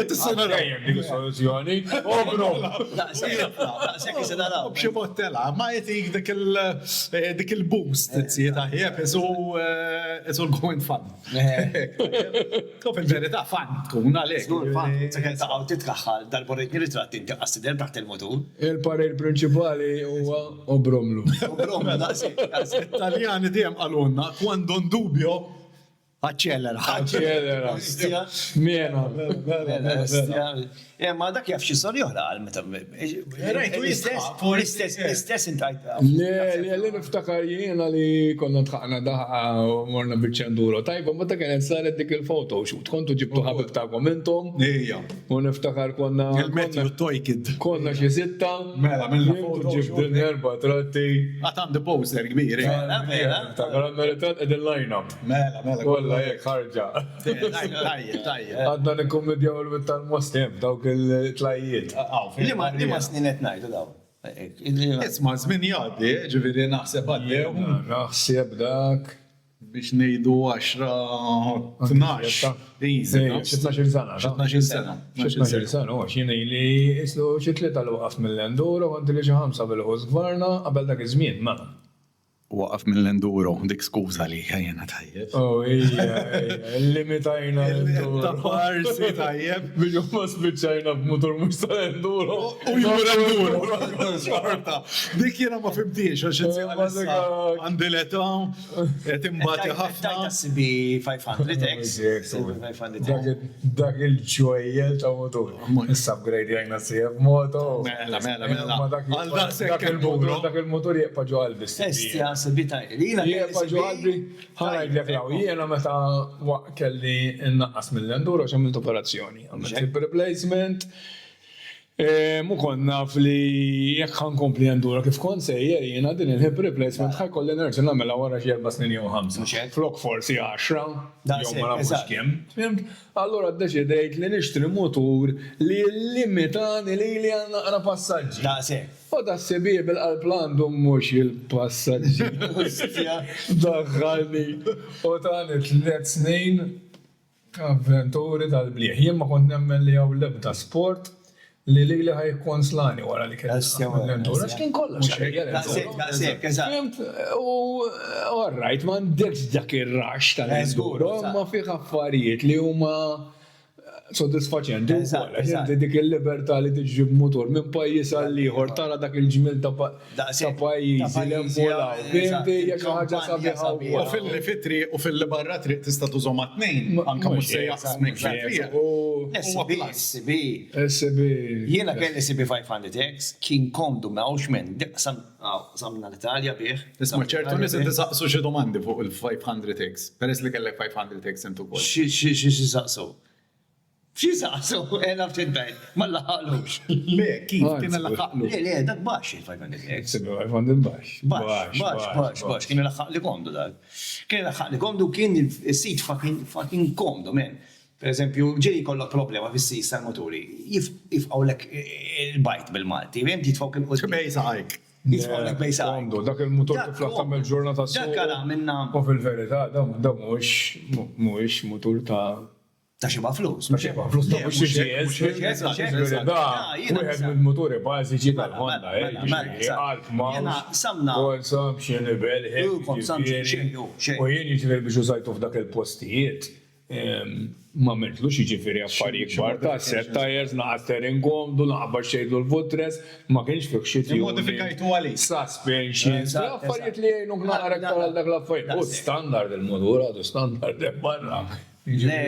Għajem dik soluzzjoni. Obru. Daqsek jisa naraw. Bxie bottela, ma jtik dik il-boost, t-siet għajjeb, esu l-going fun. U fil-verita fan, tkun għalek. Skur fan, sekken taqaw titkaħħal dal-borretni ritratti inti għassider taħt il-motur. Il-parir prinċipali huwa obromlu. Brom, daqsek. Italjani dijem għalunna, quando un dubbio, accelera. Ċedera. Miena. Ma dak jaf xi storja oħra għal meta. Rajtu Istess intajt. li niftakar jiena li konna tħaqna daħqa u morna bil-ċenduro. Tajba, ma ta' kienet saret dik il-foto shoot. Kontu ġibtu ħabib ta'kom intom. Ija. U niftakar konna. Il-Matthew Toykid. Konna xi sitta. Mela, minna Jintu photo ġibdin erba tratti. Għatam the poster kbir. Niftakar għanna li tat ed il-line-up. Mela. Kolla jek ħarġa. Tajjeb. Għadna nikkommedjaw l-bittal mostem dawk il-tlajiet. Li ma snin qed ngħidu daw. Isma, zmin jaddi, ġiviri naħseb għaddew Naħseb dak. biex nejdu 10, 12. Easy, no? 16 sena. 12 sena. 16 sena, u xina li islu xitli tal-waqaf mill-enduro, għanti li xaħamsa bil-ħuż gvarna, qabel dak iż-żmien, ma. Waqaf mill-enduro, dik skuza li ħajjena tajjeb. Oh, limitajna l-enduro. Tafarsi tajjeb. Biex ma spiċċajna b'motor mux tal-enduro. U jmur enduro. Xorta. Dik jena ma fimtiex, għax għandi l-età, timbati ħafna. Tajta CB 500X. Dak il-ġojjel ta' motor. Issa upgrade jgħajna CF moto. Mela. Għal dak il-motor. Dak il-motor jieqpa ġo għalbis. Estja sebita. Jieqpa ġo għalbi. ħarajt li għaw jiena meta kelli innaqqas mill-enduro xamilt operazzjoni. Għamilt il-replacement. Mu konna li jekk ħan kompli enduro kif kon sejjer jiena din il-hip replacement ħaj kolli nerġa' nagħmilha wara xi 4 snin jew 5. Flok forsi 10 jew ma nafux kemm. Fimt? Allura ddeċidejt li nixtri mutur li limitani li għandna naqra passaġġi. Daqsek. U da s-sebi bil-qalb għandhom mux il-passaġġi. Daħħalni. U tani 3 snin avventuri tal-bliħ. Jien ma kont nemmen li għaw lebda sport li ħaj konslani wara li kien. Għax kien kollox. Daqsek, eżatt. U għarrajt ma ndekx dak ir-rax tal-enduro, ma fiħ affarijiet li huma soddisfaċenti wkoll. Dik il-libertà li tiġib motor minn pajjiż għal ieħor tara dak il-ġmil ta' pajjiżi li mmolaw. Fimti hija xi ħaġa sabiħa U fil-fitri u fil-barra triq tista' tużhom għat-tnejn, anke mhux se jaqsmek SB. Jiena kelli CB 500X, kien komdu ma' minn samna l-Italja bih. Isma ċertu nis inti saqsu xi domandi fuq il-500X, peress li kellek 500X intu kol. Xi saqsu? F'xi saqsu, naf xintajt, ma laħalux. Le, kif kien laħaqlu? Le, dak baxx il-500X. Sebi 500 bax. Bax, kien laħaq li komdu dak. Kien laħaq li komdu kien il-sit fucking komdu, men. Per eżempju, ġej kollok problema fis-sis tal-moturi, jifqaw lek il-bajt bil-Malti, vem jitfawk il-qoddim. Bejsa għajk. Jitfawk lek bejsa. Komdu, dak il-motor tiflaħ tamel ġurnata s-suq. Dak għala minna. U fil-verità, da mux motor Ta' xiba flus. ta' flus ta' mux Wieħed mill-moturi bażiċi tal-Honda, samna. consumption, u jien jiġifieri biex użajtu f'dak il-postijiet. Ma mertlux jiġifieri affarijiet kbar ta' set tires, naqas steering komdu, naqba xejdu l-footrest, ma kienx fik xi Modifikajtu għalik. suspensions, affarijiet li jgħinuk naqra aktar għal dak l-affarijiet. U standard il-motor għadu standard barra. Le,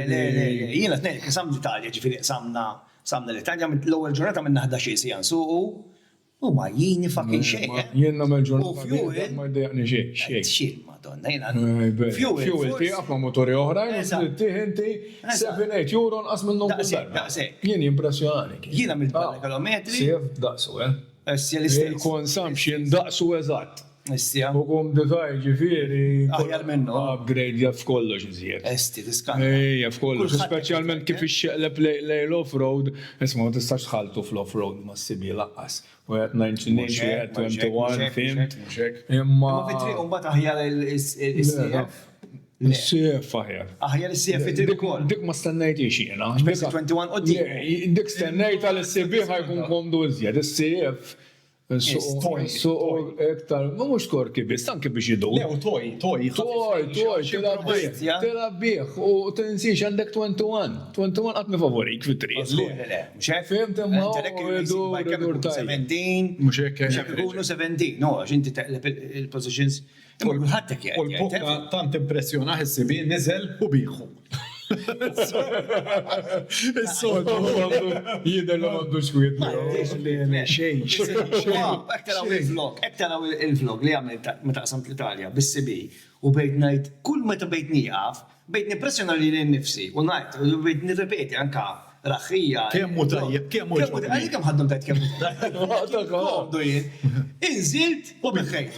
jiena t-nejk, samna l-Italja, ġifiri samna l-Italja, l-ewwel ġurnata minn 11 sijan suqu, u ma jini fucking xejn. Jien namel ġurnata ma jdejaqni xejn. Xil, madonna, jena. Fuel tiegħek ma' motori oħrajn, inti 7-8 euro nqas minnhom Daqshekk. Jien impressjonani. Jiena mill-kilometri. Sejf daqsu, Essja l-istess. Il-consumption daqsu eżatt. Essja. U kum detaj ġifieri. Aħjar minnu. Upgrade jaf kollox iżjed. Esti, tiskanta. Ejja, f'kollox, speċjalment kif ixxeqleb lej l-off-road, isma ma tistax tħaltu fl-off-road ma s-sibi laqqas. U għet 19 u għet 21, fimt. Imma. Ma fit-triq un bat aħjar il-CF. Is-sef aħjar. Aħjar il-CF fit-triq ukoll. Dik ma stennajt jiexina. Bes 21 qoddi. Dik stennajt għal-SCB ħajkun komdu iżjed. Is-CF. So, ektar, ma mux korki bis, tanki biex jidu. Le, u toj, tela bieħ, u tinsiex għandek 21. 21 għatmi favorik fit-tri. Le, mux hekk. Fimt imma dur taj. 17. Mux hekk. Ikunu 17. No, għax inti teqleb il-positions. Imma kulħadd U l-pokka tant impressjona ħessibi, nizel u biħu. Is-soltu jider li għandu xkwiet. Xejn. Ektaraw il-vlog li għamil meta qsamt l-Italja bis-sibi u bejt ngħid kull meta bejt nieqaf, bejt nippressjona li nnifsi u ngħid u bejt nirrepeti anka raħħija. Kemmu tajjeb, kemmu tajjeb. Għalli kemm ħaddhom tajt kemmu tajjeb. Għomdu jien. Inżilt u biħħejt.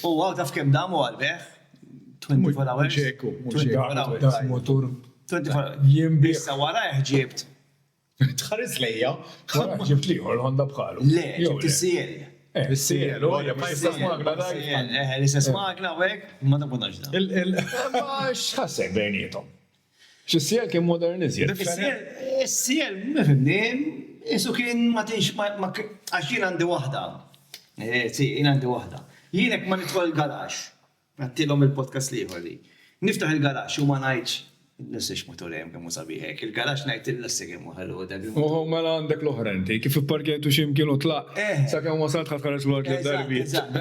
U għaw taf kem damu għalbeħ? 24 hours. Muxeku, Dak motor. 24 hours. Jien biex. Issa wara ġibt. Tħares lejja. Ġibt liħor Honda bħalu. Le, ġibt il-CL. Is-siel, ma jistax magna dak. L-istess magna u għek, ma nabunax da. Ma xħassek bejnietom. X'is-siel kien modernizjed. Is-CL, mifimnim, isu kien ma tinx, għax jien għandi wahda. Jien għandi wahda. Jienek ma nidħol il-garax. Għattilom il-podcast liħor li. Niftaħ il-garax u ma najċ. L-istess motorem kemmu sabiħek. Il-garax najt il-lessi kemmu ħallu. Uħu mela għandek l-oħrenti, kif il-parkietu ximkienu tlaq. Sa' kemm wasalt ħafkarex l-għarki darbi. Eżatt.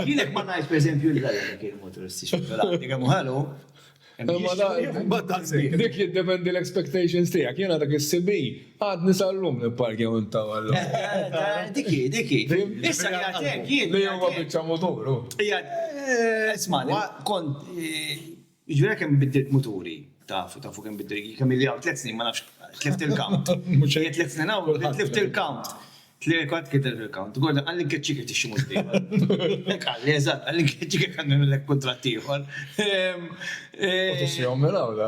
Jienek ma najt per eżempju il-garax kien motoristi ximkienu kemmu ħallu. Dik jiddependi l-expectations tijak, jena dak il-CB, għad nisallum l-parki għunta għallu. Diki. Issa jgħatek, jien. Li jgħu għabitċa motoru. Isma, kont, ġvera kem biddilt moturi, tafu kem biddilt, kem il-jaw 3 snin, ma nafx, tlift il-count. 3 snin għaw, tlift il-count. Tliet kittel il-count. Għorda, għalli kħedċi kħedċi ximut diħor. Għalli, eżat, għalli kħedċi kħedċi l-ek kontrattiħor. U t-xjom melaw da.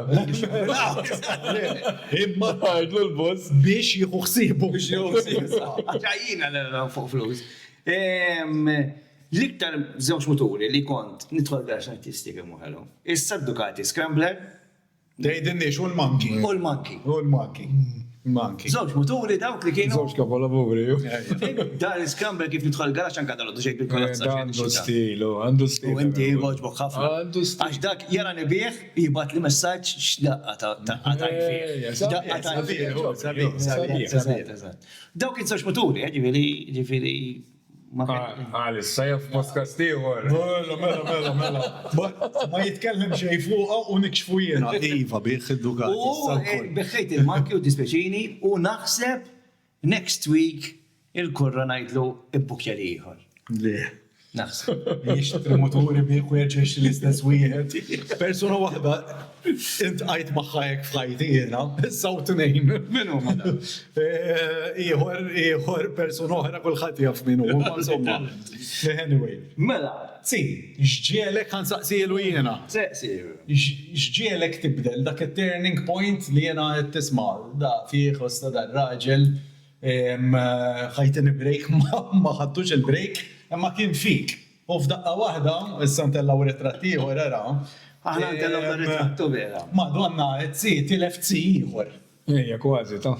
Imma għajdlu l-boss biex jieħu xsibu. Għaxajjina fuq flus. L-iktar zewġ moturi li kont nidħol għax artistika muħallu. Issa Ducati Scrambler. Dejdinni xu l-Monkey. U l-Monkey. Monkey. Zewġ moturi dawk li kienu. Zawx kapola bubri. Dan il-Scrambler kif nidħol għax anka dal-għoddu xejk bil-kolazza. Għandu stilu, għandu stilu. U inti għoġbok ħafna. Għandu stilu. Għax dak jara nibieħ, jibat li messaċ x'daqqa ta' tajfieħ. Dawk il-żewġ moturi, ġifiri. Għalis, sajaf podcast tiħor. Mela. Ma jitkellem xej fuqa u nikxfu jena. Iva, bieħ id-Ducati. U beħħejt il-Monkey u dispeċini u naħseb next week il-kurra najdlu ibbukja liħor. Le. Naħseb. Jixtri moturi bieħu jerġex l-istess wieħed. Persuna waħda, int għajt maħħajek f'ħajti jena, s-saw t-nejn. Minu ma da? Iħor persuna oħra kullħat jaf minu. Insomma, anyway. Mela. Si, xġielek għan saqsilu jena. Seqsir. Xġielek tibdel dak il-turning point li jena tisma, da fiħ, usta da raġel, ħajtin break ma ħattux il-break, imma kien fik. U f'daqqa waħda, issa ntellaw ritratti ieħor era. Aħna ntellaw ritrattu vera. Madonna, tilef tzi ieħor. Ejja, kważi, ta'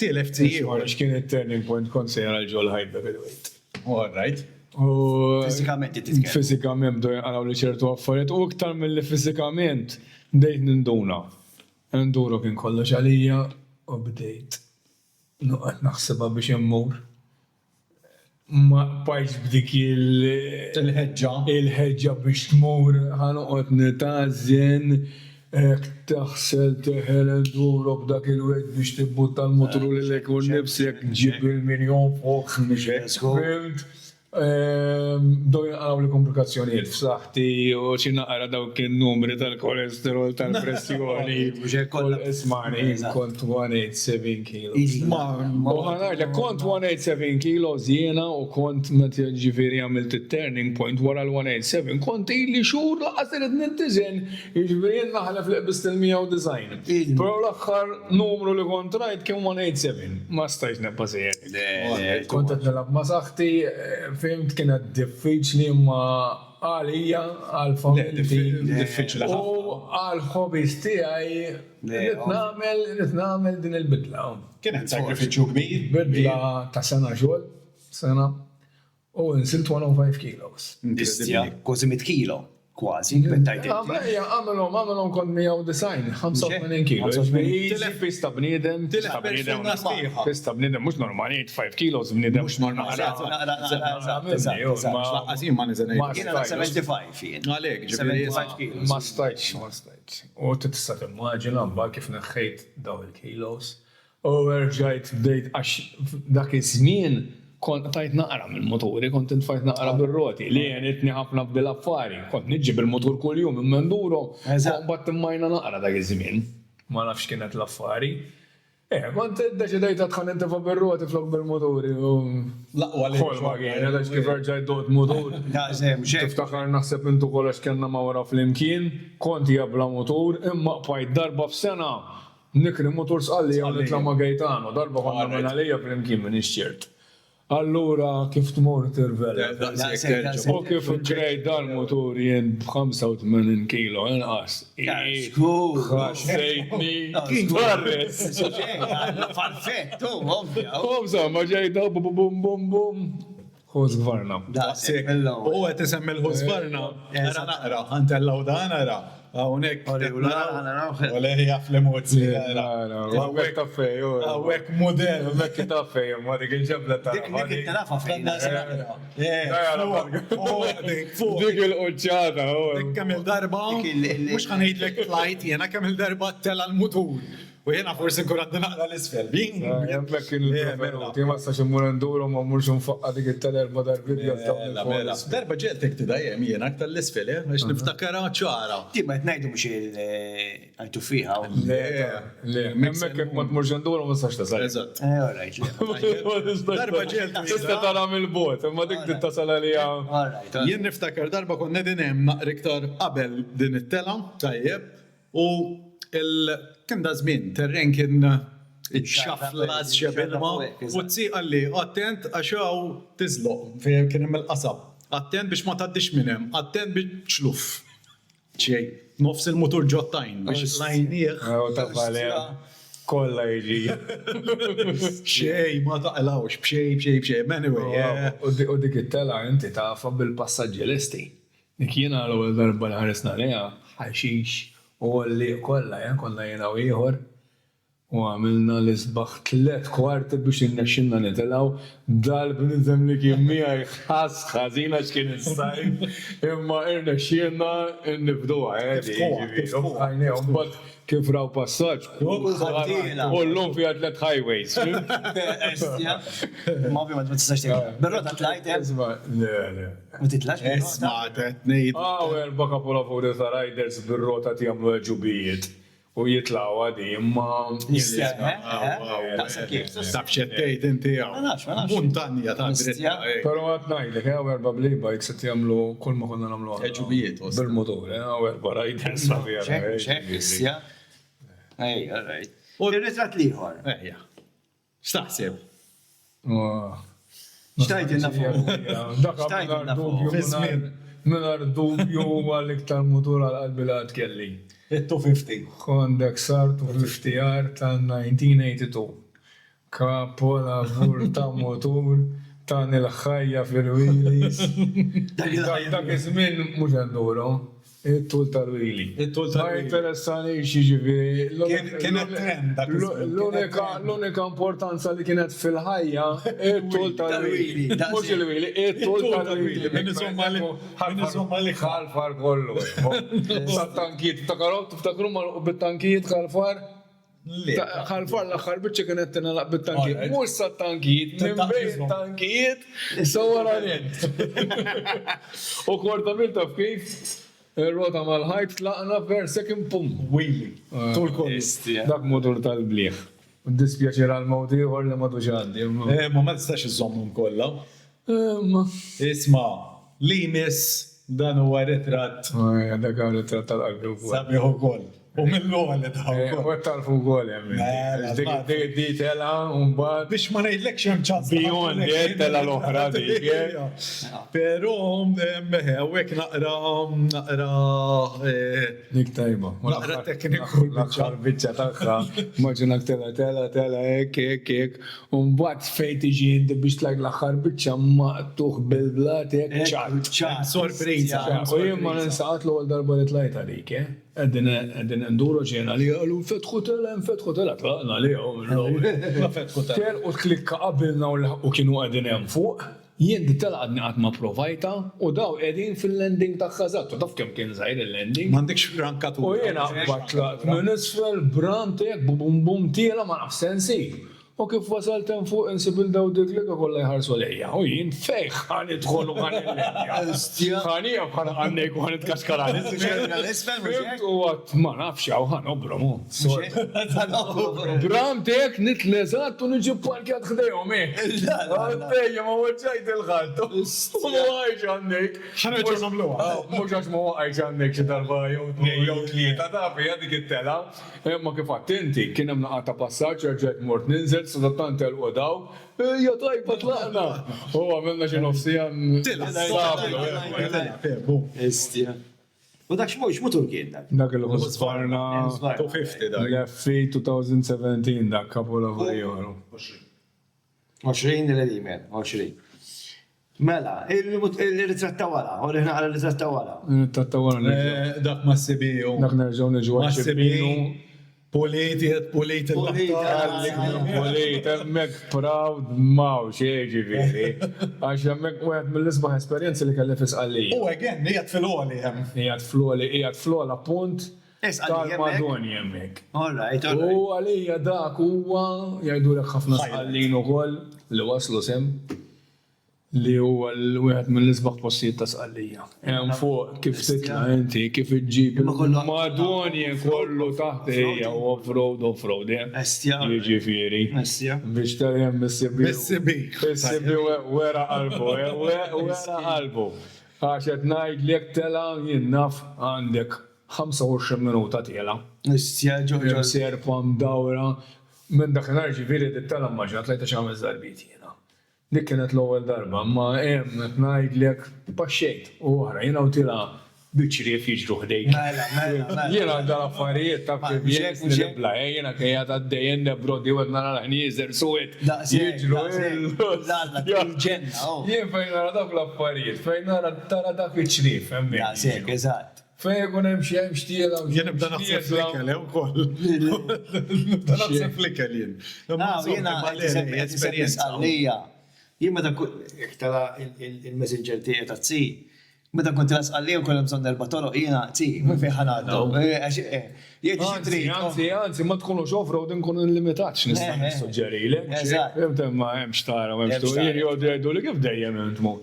Tilef tzi ieħor. x'kien it-turning point kont sejra l-ġol ħajda bil-wejt. All right. Fiżikament titkellem. Fiżikament bdo għalaw li ċertu affarijiet u iktar mill-li fiżikament bdejt ninduna. Nduru kien kollox għalija u bdejt nuqqat naħseba biex jemmur. Ma bajx b'dik Il-ħeġġa. il-ħeġġa biex tmur ħanoqgħod nitażjen taħsel teħel nduru b'dak il-wed biex tibbutta l-motor li l-ekun nifsek ġib il-miljon fuq. Fimt? Doj għaraw li komplikazzjonijiet f'saħħti u xina għara dawk il-numri tal-kolesterol, tal-pressjoni. Ismani, kont 187 kilos. Kont 187 kilos jiena u kont meta ġifiri għamilt il-turning point wara l-187. Kont ili xur laqas irid nintiżen, ġifiri naħlef li qbist il-190. Pero l-axħar numru li kont rajt kien 187. Ma stajx nebba sejjer. Kont qed nilab ma saħħti fimt kienet diffiċli ma għalija, għal-familji u għal-hobbies tiegħi rrid nagħmel din il-bidla. Kienet sakrifiċċju kbir. Bidla ta' sena xogħol, sena, u nsilt 105 kilos. Istja, kważi 100 kilo. Kważi, bettajt. Għamilom kont 190, 85 kilo. Pista bniedem, pista bniedem, mux normali, 5 kilos bniedem. Mux normali. Għazim ma nizenajt. Kiena 75 jien. Għalek, 75 kilos. Ma stajċ. U tista timmaġina mbagħad kif neħħejt daw il-kilos. U rġajt bdejt għax dak iż-żmien kont tajt naqra mill-motori, kont intfajt naqra bil-roti, li jenitni ħafna bil-affari, kont nġi bil-motor kull-jum, minn-menduro, bat timmajna naqra dak iż-żmien. Ma nafx kienet l-affari. Kont deċidejt għadħan intifa bil-roti flok bil-motori. Laqwa li. Kolma kien, għadax kif rġajt dot motor. Tiftakar naħseb intu kollox kienna ma wara fl-imkien, kont jabla motor, imma qbajt darba f'sena. Nikri motor sqalli għal nitla ma Gaetano, darba konna minn għalija fl-imkien minn ixċert. Allura kif tmur tirvela. U kif ġrej dal-motor jien b'85 kilo inqas. Ħassejtni barres. Farfetto, ovvja. Obza, ma ġej da bum bum bum bum. Ħuż gvarna. U għet isemmi l-ħużbarna. Era naqra, għantellaw dan era. Għawnek. U leħi għaf l-emozzi. Għawek taffej. Għawek model. Għawek taffej, ma dik il-ġebla ta' Dik tarafa fejn. Dik il-qoċċata. Dik kamil darba, mux ħanajt l-ek flight, jena kamil darba tella l-mutur. U jena forsi nkun għadda naqra l-isfel. Jemmek kien il-preferuti, ma stax immur nduru ma mmurx nfaqqa dik it-telerba darbidja Darba ġeltek t-dajem jena aktar l-isfel, għax niftakara ċara. Ti ma jtnajdu mux il-għajtu fiħa. Jemmek kien ma tmurx nduru ma stax tasal. Eżatt. Darba ġeltek. Tista tara mill-bot, ma dik tittasal għalija. Jien niftakar darba konna dinem naqriktar qabel din it-tela, tajjeb, u kien da żmien, terren kien xaflas xebilma, u tsi għalli, attent għaxaw tizloq, fejn kien il-qasab. Attent biex ma taddix minnem, attent biex xluf. ċej, nofs il-motor ġottajn, biex lajnieħ. Kolla iġi. Bxej, ma taqlawx, bxej, anyway. U dik it-tela inti tafa bil-passagġi l-esti. Dik jiena l-ewwel darba l-ħaresna leha, ħaxix, u li kolla, konna jena u ieħor. U għamilna l-isbaħ 3 kwarti biex innexxinna nitilaw dal-bnizem li kien miegħi ħażina x'kien is-sajf imma irnexxinna nibduha mbagħad kif raw passaġġ u llum fiha 3 highways. Ma ovvjament ma tistax tgħid. Bir-rota tlajt hemm. Le. Ma titlax bir-rota. Isma' qed ngħid. Erba' couple of hours ta' riders bir-rota jagħmlu ġubijiet. U jitlaw għadi, imma... Taf xettejt inti għaw. Muntanja ta' dritta. Pero għat najdek, għaw erba bl-e-bikes għat jamlu kull ma konna namlu għad. Eġubijiet. Bil-motor, għaw erba riders ma' ċek, Ej, all right. U il-ritrat liħor. Ejja. X'taħseb? Xtajt jenna fuq. Dak minar dubju għal-iktar motor għal-qalbi li għad kelli. Il-250. Kondek sar 250R ta' 1982. Kapola vur ta' motor ta' nil-ħajja fil-wheelies. Dak iż-żmien mhux għanduru. Il-tul tal-wheelie. Ma interessani xiġifieri. Kienet trend dak l-unika importanza li kienet fil-ħajja il-tul tal-wheelie. Mhux il-wheelie, il-tul tal-wheelie. Min insomma li ħalfar kollu. Tat-tankijiet, tiftakru ma bit-tankijiet ħalfar? ħalfar l-axħar bieċa kienet tinalaq bit-tankijiet. Mhux sat-tankijiet, minn bejn tankijiet, sawara nint. U kwarta minn taf kif? Rota mal-ħajt tlaqna per second pum. Wheelie. Tul kol. Dak motor tal-bliħ. Dispjaċir għal-mawti għor li madu ġaddi. Ma ma tistax iżommhom kollha. Isma' li miss dan huwa ritratt. Dak għal ritratt tal-qalbi wkoll. Sabiħ ukoll. U mill-logħla li taħu. U tal-fu wkoll hemm. Di tela mbagħad. Biex ma ngħidlekx hemm ċans. Bijon di tela l-oħra dik. Però hawnhekk naqra Dik tajba. naqra tekniku L-axħar biċċa tagħha, maġinak tela hekk. U mbagħad fejn tiġi biex tlaq l-aħħar biċċa maqtuħ bil-blat hekk ċar. Sorpriża. U jien ma ninsaqat l-ewwel darba li tlajt għalik, Għedin nduru ġena li għallu nfetħu tela, tlaqna li għu. U t-klikka qabilna u kienu għedin hemm fuq, jien di tela għadni għatma provajta u daw għedin fil-landing ta' xazat. U taf kem kien zaħir il-landing. M'għandekx frankatura. U jena batlaqt minn isfel brantek bum tila ma nafsensi. U kif wasalt hemm fuq insib il-daw dik li kollha jħarsu lejja. U jien fejn ħan idħol u ħan il-lejja. Ħanija bħal għannek u ħan itkaxkarani. U għat ma nafx għaw ħan obromu. Bramtek nitlezat u nġib parkjat ħdejhom Għaddejja ma waġġajt il-ħadd. U ma għajġ għannek. ħanerġgħu nagħmluha. Mhux għax ma għajġ għannek xi darba jew tlieta tafi dik it-tela. Imma kif attenti kien hemm laqgħa ta' passaġġ rġgħet mort ninżel sadattant el-qodaw, ja tajba tlaqna. U għamilna xi nofsijan. Istja. U dak x'motur kien dak? Dak il-ħusfarna 250 dak. l-F 2017 dak kapola vajjoru. 20 l-edimen, 20. Mela, il-ritratta wara, u li ħna il-ritratta wara. Tattawara Dak ma sibiju. dak nerġgħu niġu Ma għaxibinu. Politi Polit, emmek proud maw ġifieri. Għax emmek u għed mill-isbaħ esperienzi li kelli fisqallija. U għen, jgħat fil-għoli hemm. Ijat fl-għola punt tal-Madoni emmek. All right. U għalija dak huwa jgħidu l ħafna sqallin ukoll li waslu sem li huwa l-wieħed mill-isbaħ postijiet ta' sqallija. Hemm fuq kif titla' inti, kif iġġib il-Madoni kollu taħt hija u off-road. Jiġifieri. Biex tarjem Missibi. Missibi wera qalbu. Għax qed ngħidlek tela jien naf għandek 25 minuta tiela. Serpa mdawra. Minn dakinhar ġifieri dit-tela ma ġat lejta xi 5 darbit jiena. Dik kienet l-ewwel darba, ma hemm qed ngħidlek baxxejt u oħra jiena u tila biċċrief jiġru ħdejk. Jiena dal-affarijiet ta' kif nibla, jiena kejjat għaddejjen nebrodi u għed nara ħnieżer suwed. Jiġru Jien fejn nara dak l-affarijiet, fejn nara tara dak biċċrief hemmhekk. Eżatt. Fej kun hemm xi hemm xtiela u Jien nibda naħseb flikel, wkoll. Nibda naħseb flikel jien. Jena Esperjenza. għalija. Jien meta tara il-messenger tiegħi ta' Tzi, meta kont għalija u kollha bżonn erba' toroq jiena Tzi, ma fejn ħanaddu. Anzi, ma tkunux off-road nkunu limitat x'nista' nissuġġerilek. Fimt ma hemm xtara, ma hemm xtara. Jien jgħidu jgħidu li kif dejjem intmu.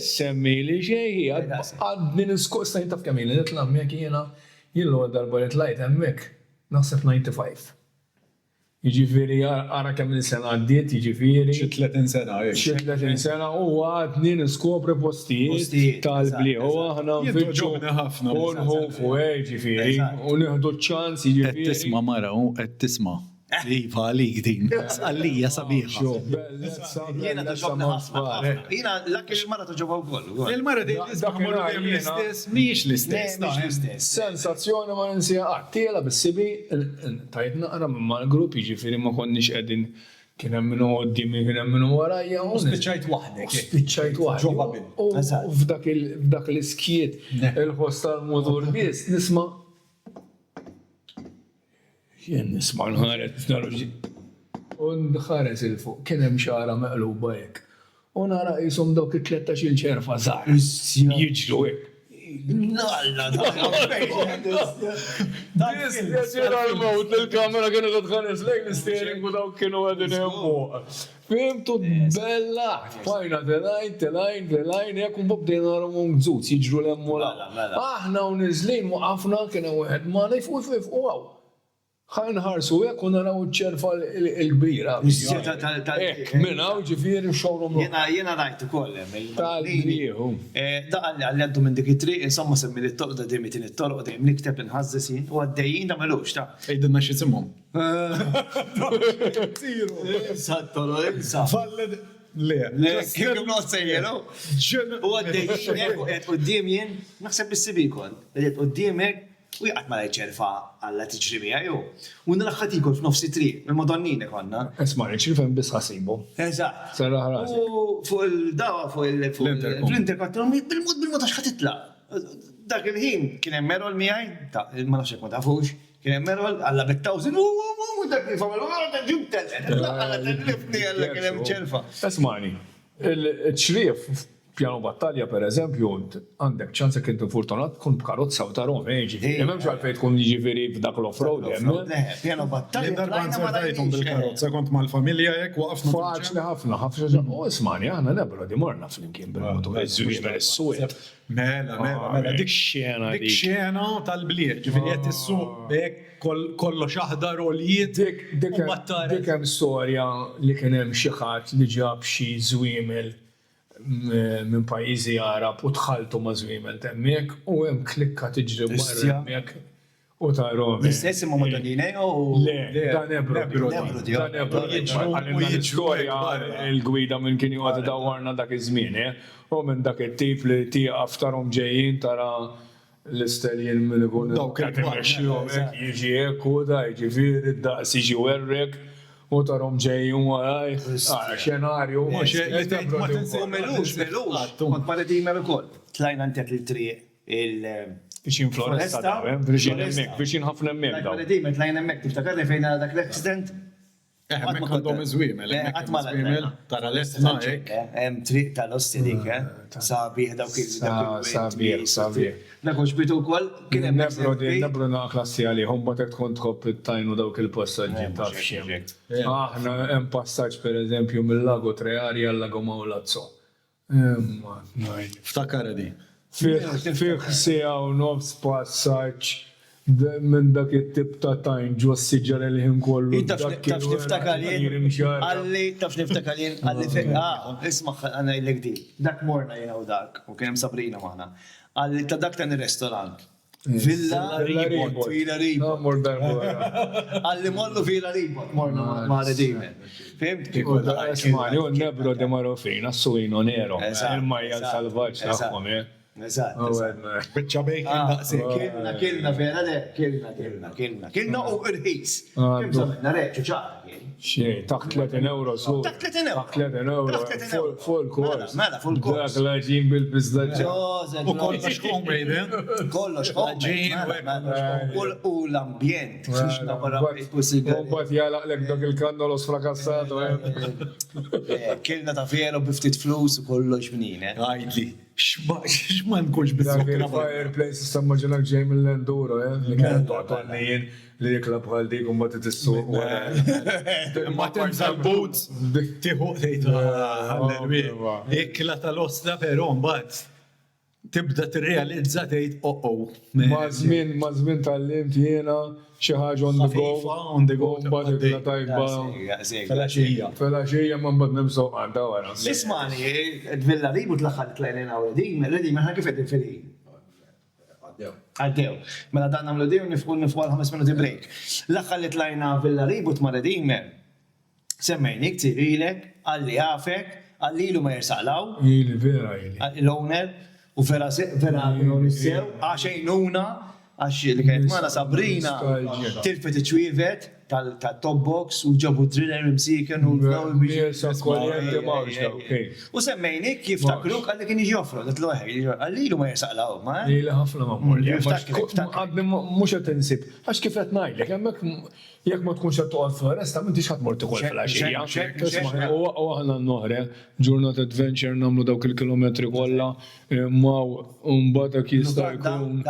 Semmi li xejn għadni niskusta jintaf kemm jien nitla' hemmhekk jiena jien l-ewwel darba li tlajt hemmhekk naħseb 95. Jiġifieri ara kemm il-sena għaddiet, jiġifieri. Xi 30 sena, Xi 30 sena u għadni niskopri postijiet tal-bliħ. U aħna nfittxu u nħofu jiġifieri u nieħdu ċ-ċans Qed jiġifieri. tisma' mara, qed tisma'. Iva għalik din. Għalija sabiħa. Jiena toġobni ħafna. Jiena l-akki il-mara toġobha wkoll. Il-mara din l-istess, mhijiex l-istess. Sensazzjoni ma ninsija tiela bis-sibi tajt naqra minn mal-grupp jiġifieri ma konniex qegħdin kien hemm minnu qudiemi kien hemm minnu warajja u Spiċċajt waħdek. spiċċajt waħda. U f'dak l-iskiet il-ħoss tal-motor biss nisma' jien nisma' nħares naruġi. U nħares il-fuq, kien hemm xara meqluba hekk. U nara qishom dawk it-13 ċerfa żgħar. Jiġru hekk. Nalla, Jira l-mowt l-kamera kienet tħares lejn l-steering u dawk kienu għadin hemmu. Fimtu bella, fajna telajn, jekk un bobdejna għarum gżuz, jiġru l-emmu aħna u nizlin waqafna kiena wieħed ma nifqu għaw. ħarsu hekk u naraw ċerfa l-kbira. Minna u ġifieri xowrom. Jena rajt ukoll hemm Tal-brieħu. Da għalli għaddu minn dik it-triq, insomma semmi li t-torq da dejjem it-torq dejjem nikteb inħażżis jien u għaddejjin da melux ta'. Ejdenna xi simhom. Sa. Le. Kif not sejjelu? U għaddejjin hekk u qed quddiem jien naħseb bis-sibi kont. Qed quddiem hekk u jgħat ma ċerfa għalla tiġri mija ju. U nraħħat ikol f'nofsi triq, mil-Madonnine konna. Esma, ċirfem bis ħasibu. Eżatt. Sarra ħrasi. U fuq il-dawa, fuq il-interkottom, bil-mod għax ħatitla. Dak il-ħin kien hemm Merol miegħi, ma nafx ma tafux, kien hemm Merol għalla bit-tawżin, u dak il-famil, għalla ġib għalla t-lifni għalla kien hemm ċerfa. Esmani, il-ċrif pjano battalja per eżempju, għandek ċansa kien fortunat tkun b'karozza u tarom, Memx għalfej tkun jiġifieri f'dak l-off-road, Pjano battalja. Darba nsertajtum bil-karozza, kont mal-familja jek, waqafna. Faċli ħafna, u ismani, għana nebru di morna fl-imkien bil-motor, il-suq. Mela, dik xena. Dik xena tal-bliet, ġifieri qed issuq hekk kollox aħdar olijiet u battalja. Dik hemm storja li kien hemm xi ħadd li ġab xi żwiemel minn pajjiżi Arab u dħaltu ma' żwiemel temmek u hemm klikka tiġri barra hemmhekk u tarom. L-istess imma Madonnine u. Le, dan Ebro. Dan Ebro l-istorja il-gwida minn kien jgħod dawarna dak iż-żmien, u minn dak it-tip li tieqaf tarhom ġejjin tara l-isteljen minn ikun dawk il-kbar. jiġi hekk u da jiġifieri d-daqs jiġi werrek. U tarom ġejjun waraj, xenarju, Ma melux. Kont paradima ukoll. Tlajna ntek il-triq Viċin Floresta, viċin ħafna emmek daw. Paradima tlajna emmek, tiftakarni fejn għal dak l-accident? Mek għandhom iżwiemel, tara l-estna hekk. Hemm triq tal-osti dik, sabiħ dawk Sabiħ. Nakux bitu wkoll kien hemm Nebru na klassi għalihom batek tkun tħobb tajnu dawk il-passaġġi taf xiem. Aħna hemm passaġġ pereżempju mill-Lago Treari għal-Lago Mawlazzo. Ftakara di. Fih sija u nofs passaġġ minn dak it-tip ta' tajn ġo s-siġġar li ħin kollu. Taf niftakalien, għalli fejn, ismaħ għana il-legdi, dak morna jena u dak, u kienem Sabrina maħna, għalli ta' dak tan il-restorant. Villa Ribot, għalli mollu Villa Ribot, morna ma' redime. Fimt? Ismani, u nebro de marofin, assuino nero, il-majja salvaġġ taħħom, Bicċa bejkin daqsik. Kilna vera le, kilna u irħis. Kim zamna reċu ċar, Xej, taħt 30 euro su. Taħt 30 euro. Taħt 30 euro. Taħt 30 euro. Full course. Mela, full course. Dak laġin bil-bizdaġġa. Joseph, U kollox homemade, kollox Ġin, u l-ambjent. Xux nabara possibilità. Umbat jalaqlek dak il-kandolos frakassato. Kilna ta' fiero biftit flus u kollox bnine. għajdli, xma nkunx Dak bizzokra. il-fireplace istammaġinak ġej mill-enduro, li kien għatonnijin li jikla bħal dik umbat t-tissu. Ma tenza l-boots, tiħu tgħid ikla tal-osla però mbagħad tibda tirrealizza tgħid Ma' żmien tal-limt jiena xi ħaġa on the go. Ħafifa, on the go, Mbagħad ikla tajba. Felaxija. Felaxija ma mbagħad nimsoq għandha wara. Ismani, Villa Ribu tlaħħal t-lajnin għaw redim, ħana kif għedin fil-ħin. Għaddew. Mela dan għamlu di u nifqu għal 5 minuti break. L-axħal li tlajna Villa Ribu t-ma redimer. Semmejnik, tirilek, għalli għafek, għalli lu ma jirsaqlaw, Ili vera ili. l-owner, u vera nissew, għaxejnuna, għax li kienet mana Sabrina, tilfet iċwivet tal-top box u ġabu driller msiken u Miesa koljenti mawx daw. U semmejnik jiftakruk għalli kien iġofru, għatlu għalli lu ma jirsaqlaw, ma? Ili ħafna ma morli. Jiftakar. Għadni mux għatinsib. Għax kif għet najlek, jemmek jek ma tkunx għattu għal foresta, m'intix ħat morti kol fil-għaxija. U għahna n-noħre, ġurnat adventure namlu dawk il-kilometri kolla, maw un-batak jista' jkun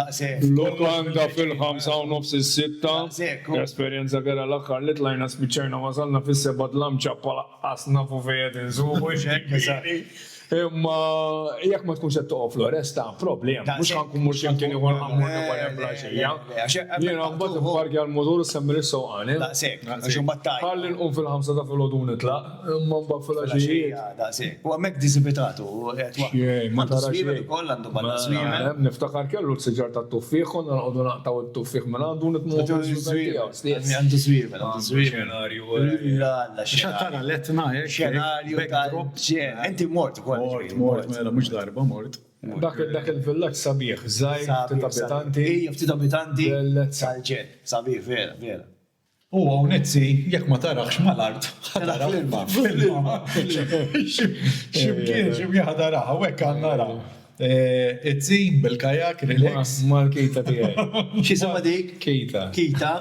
l-Olanda fil-5 u nofs il-6. Esperienza kera l-axar li tlajna spiċċajna wasalna fis-seba lamċa pala qasna fu fejed inżubu. Imma jekk ma tkunx qed toqgħod floresta, problem. Mhux ħankun mhux jemkien ieħor ħammurni wara blaxija. Jiena mbagħad parkja l-motor semmri s-sewqani. Daqsek, għax battaj. Ħalli nqum fil-5 ta' filgħodu nitlaq, imma mbagħad fil-għaxijiet. Daqsek. U għamek disibitatu. Ma tara xejn. Koll għandu balla swimel. Niftakar kellu s-siġar ta' tuffiħ u nqogħdu naqtaw it-tuffiħ minn għandu nitmu. Għandu swimel, għandu swimel. Xattara letna, Xenarju tal-ġen. Enti mort, Mort, mela, mux darba, mort. Dak il-villaġġ sabiħ, żgħir, ftit abitanti. Ija, ftit abitanti. Bellezza. Tal-ġen. Sabiħ, vera, vera. U għawnetzi, jek ma tarax mal-art, ħadara fil-ma. Ximkien, ximkien ħadara, għawek għannara. Itzi, bil-kajak, relax. Mal-kejta tijaj. Xisama dik? Kejta. Kita.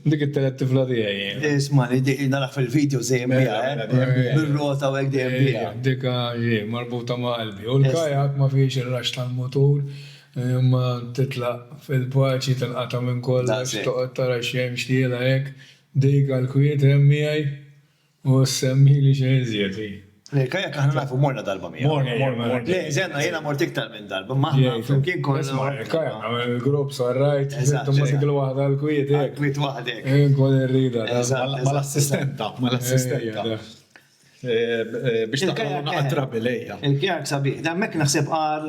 Dik it-telet tifla tijaj. Isma, narax fil-video zejem bija, bil-rota u għek dejem bija. Dika marbuta ma' qalbi. U l-kajak ma fiex il-rax tal-motor, ma titlaq fil-paċi tal-qata minn kollox, toqgħod tara xejn xtiela hekk, dik għal-kwiet hemmi għaj, u semmi li xejn żied. Kajak aħna nafu morna darba mija. Morna. Le, zenna jena mort iktar minn darba, maħna flimkien konna. Kajak, il-grupp sarrajt, ma tiklu waħda l-kwiet hekk. Kwit waħdek. Kon irrida. Mal-assistenta, mal-assistenta. Biex taqqa naqtra bilejja. Il-kajak sabiħ, da mek naħseb għar,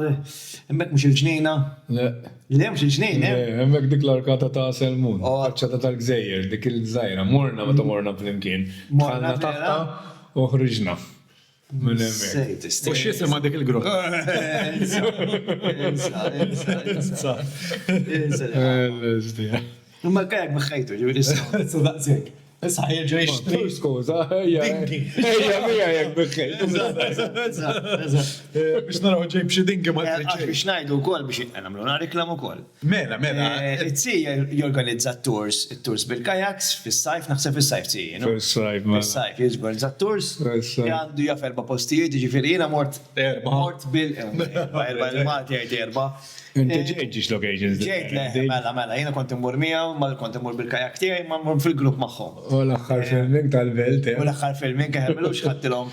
mek mux il-ġnejna. Le. Le, mux il-ġnejna. Hemmek dik l-arkata ta' Selmun, faċċata tal-Gżejjer, dik il-żajra, morna meta morna flimkien. Tħallna taħta u ħriġna. Minn hemmhekk. U x'isema dik il-grupp? Ma kajak bħajtu, ġivri So daqsek. Issa ħajġa jixtri. Skuża, ejja mija jekk biħħejt. Biex naraw ġej b'xi dinki ma Għax biex najdu kol biex għanamlu reklam u kol. Mela, mela. Itzi jorganizza tours bil-kajaks, fil-sajf, naħseb fil-sajf zi. Fil-sajf, ma. Fil-sajf, jorganizza tours. Fil-sajf. Għandu jaff 4 postijiet, ġifiri jena mort. Erba. Mort erba il-mati għajt erba. Inti ġejġiġ locations. Ġejt, mela, jena kont immur miegħu, ma kont immur bil-kajak tiegħi, ma mmur fil-grupp magħhom. U l-axħar filming tal-belt. U l-axħar filming kħemlu xħattilom.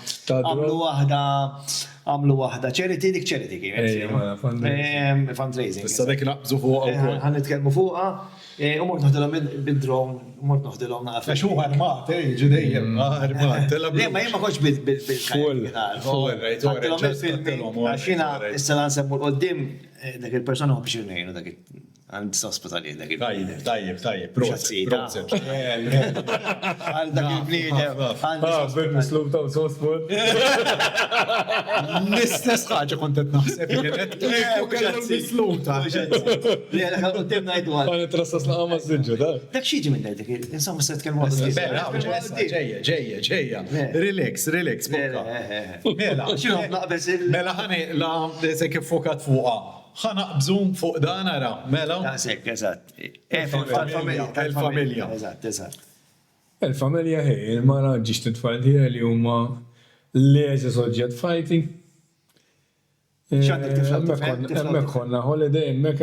Għamlu wahda charity, dik charity kienet. Fundraising. Issa dik naqbżu fuq u kol. Għan nitkelmu fuqa, u mort noħdilom bil-drone, mort noħdilom naqaf. Xu għarmat, ġidejjem, għarmat. Le, ma jemma koċ bil-kajak. Għattilom il-filming, għaxina issa lansemmu l-qoddim, dak il-persona għu biex jirnejnu, dak Għandi sospita li dak Tajjeb. Proset. Għal dak il-bniedem. Mislub ta' sospot. L-istess ħaġa kont qed naħseb kienet. Misluta. Li għalek għal-qoddim najdu għal. Għan trassas la' għama s-sġu, da? Dak xieġi minn dik, insomma se tkellmu ġejja. Relax. Mela ħani la se kif fokat fuqa. ħana bżum fuq dan ara, mela. Tasek, eżatt. Il-familja. Eżatt. Il-familja ħej, il-mara ġiġ t-tfal li huma lazy soġġet fighting. Emmek konna holiday, emmek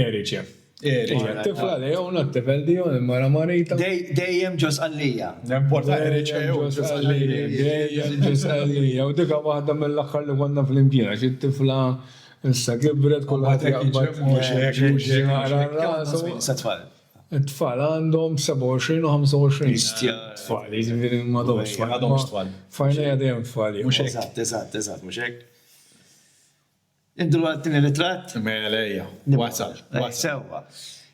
Eriċja. Tifla li jgħuna t-tifel di jgħun il-mara marita. Dejjem ġos għallija. Nemporta Eriċja Dejjem ġos għallija. U dika waħda mill-axħar li konna fl-imkina, xie t-tifla issa kibret kullħat jgħabbat. Tfal għandhom 27 u 25. Tfal, jizviri madomx tfal. Fajna jgħadajem tfal. Eżatt, muxek. Indru għattini ritrat? Melejja, wasal. Sewa.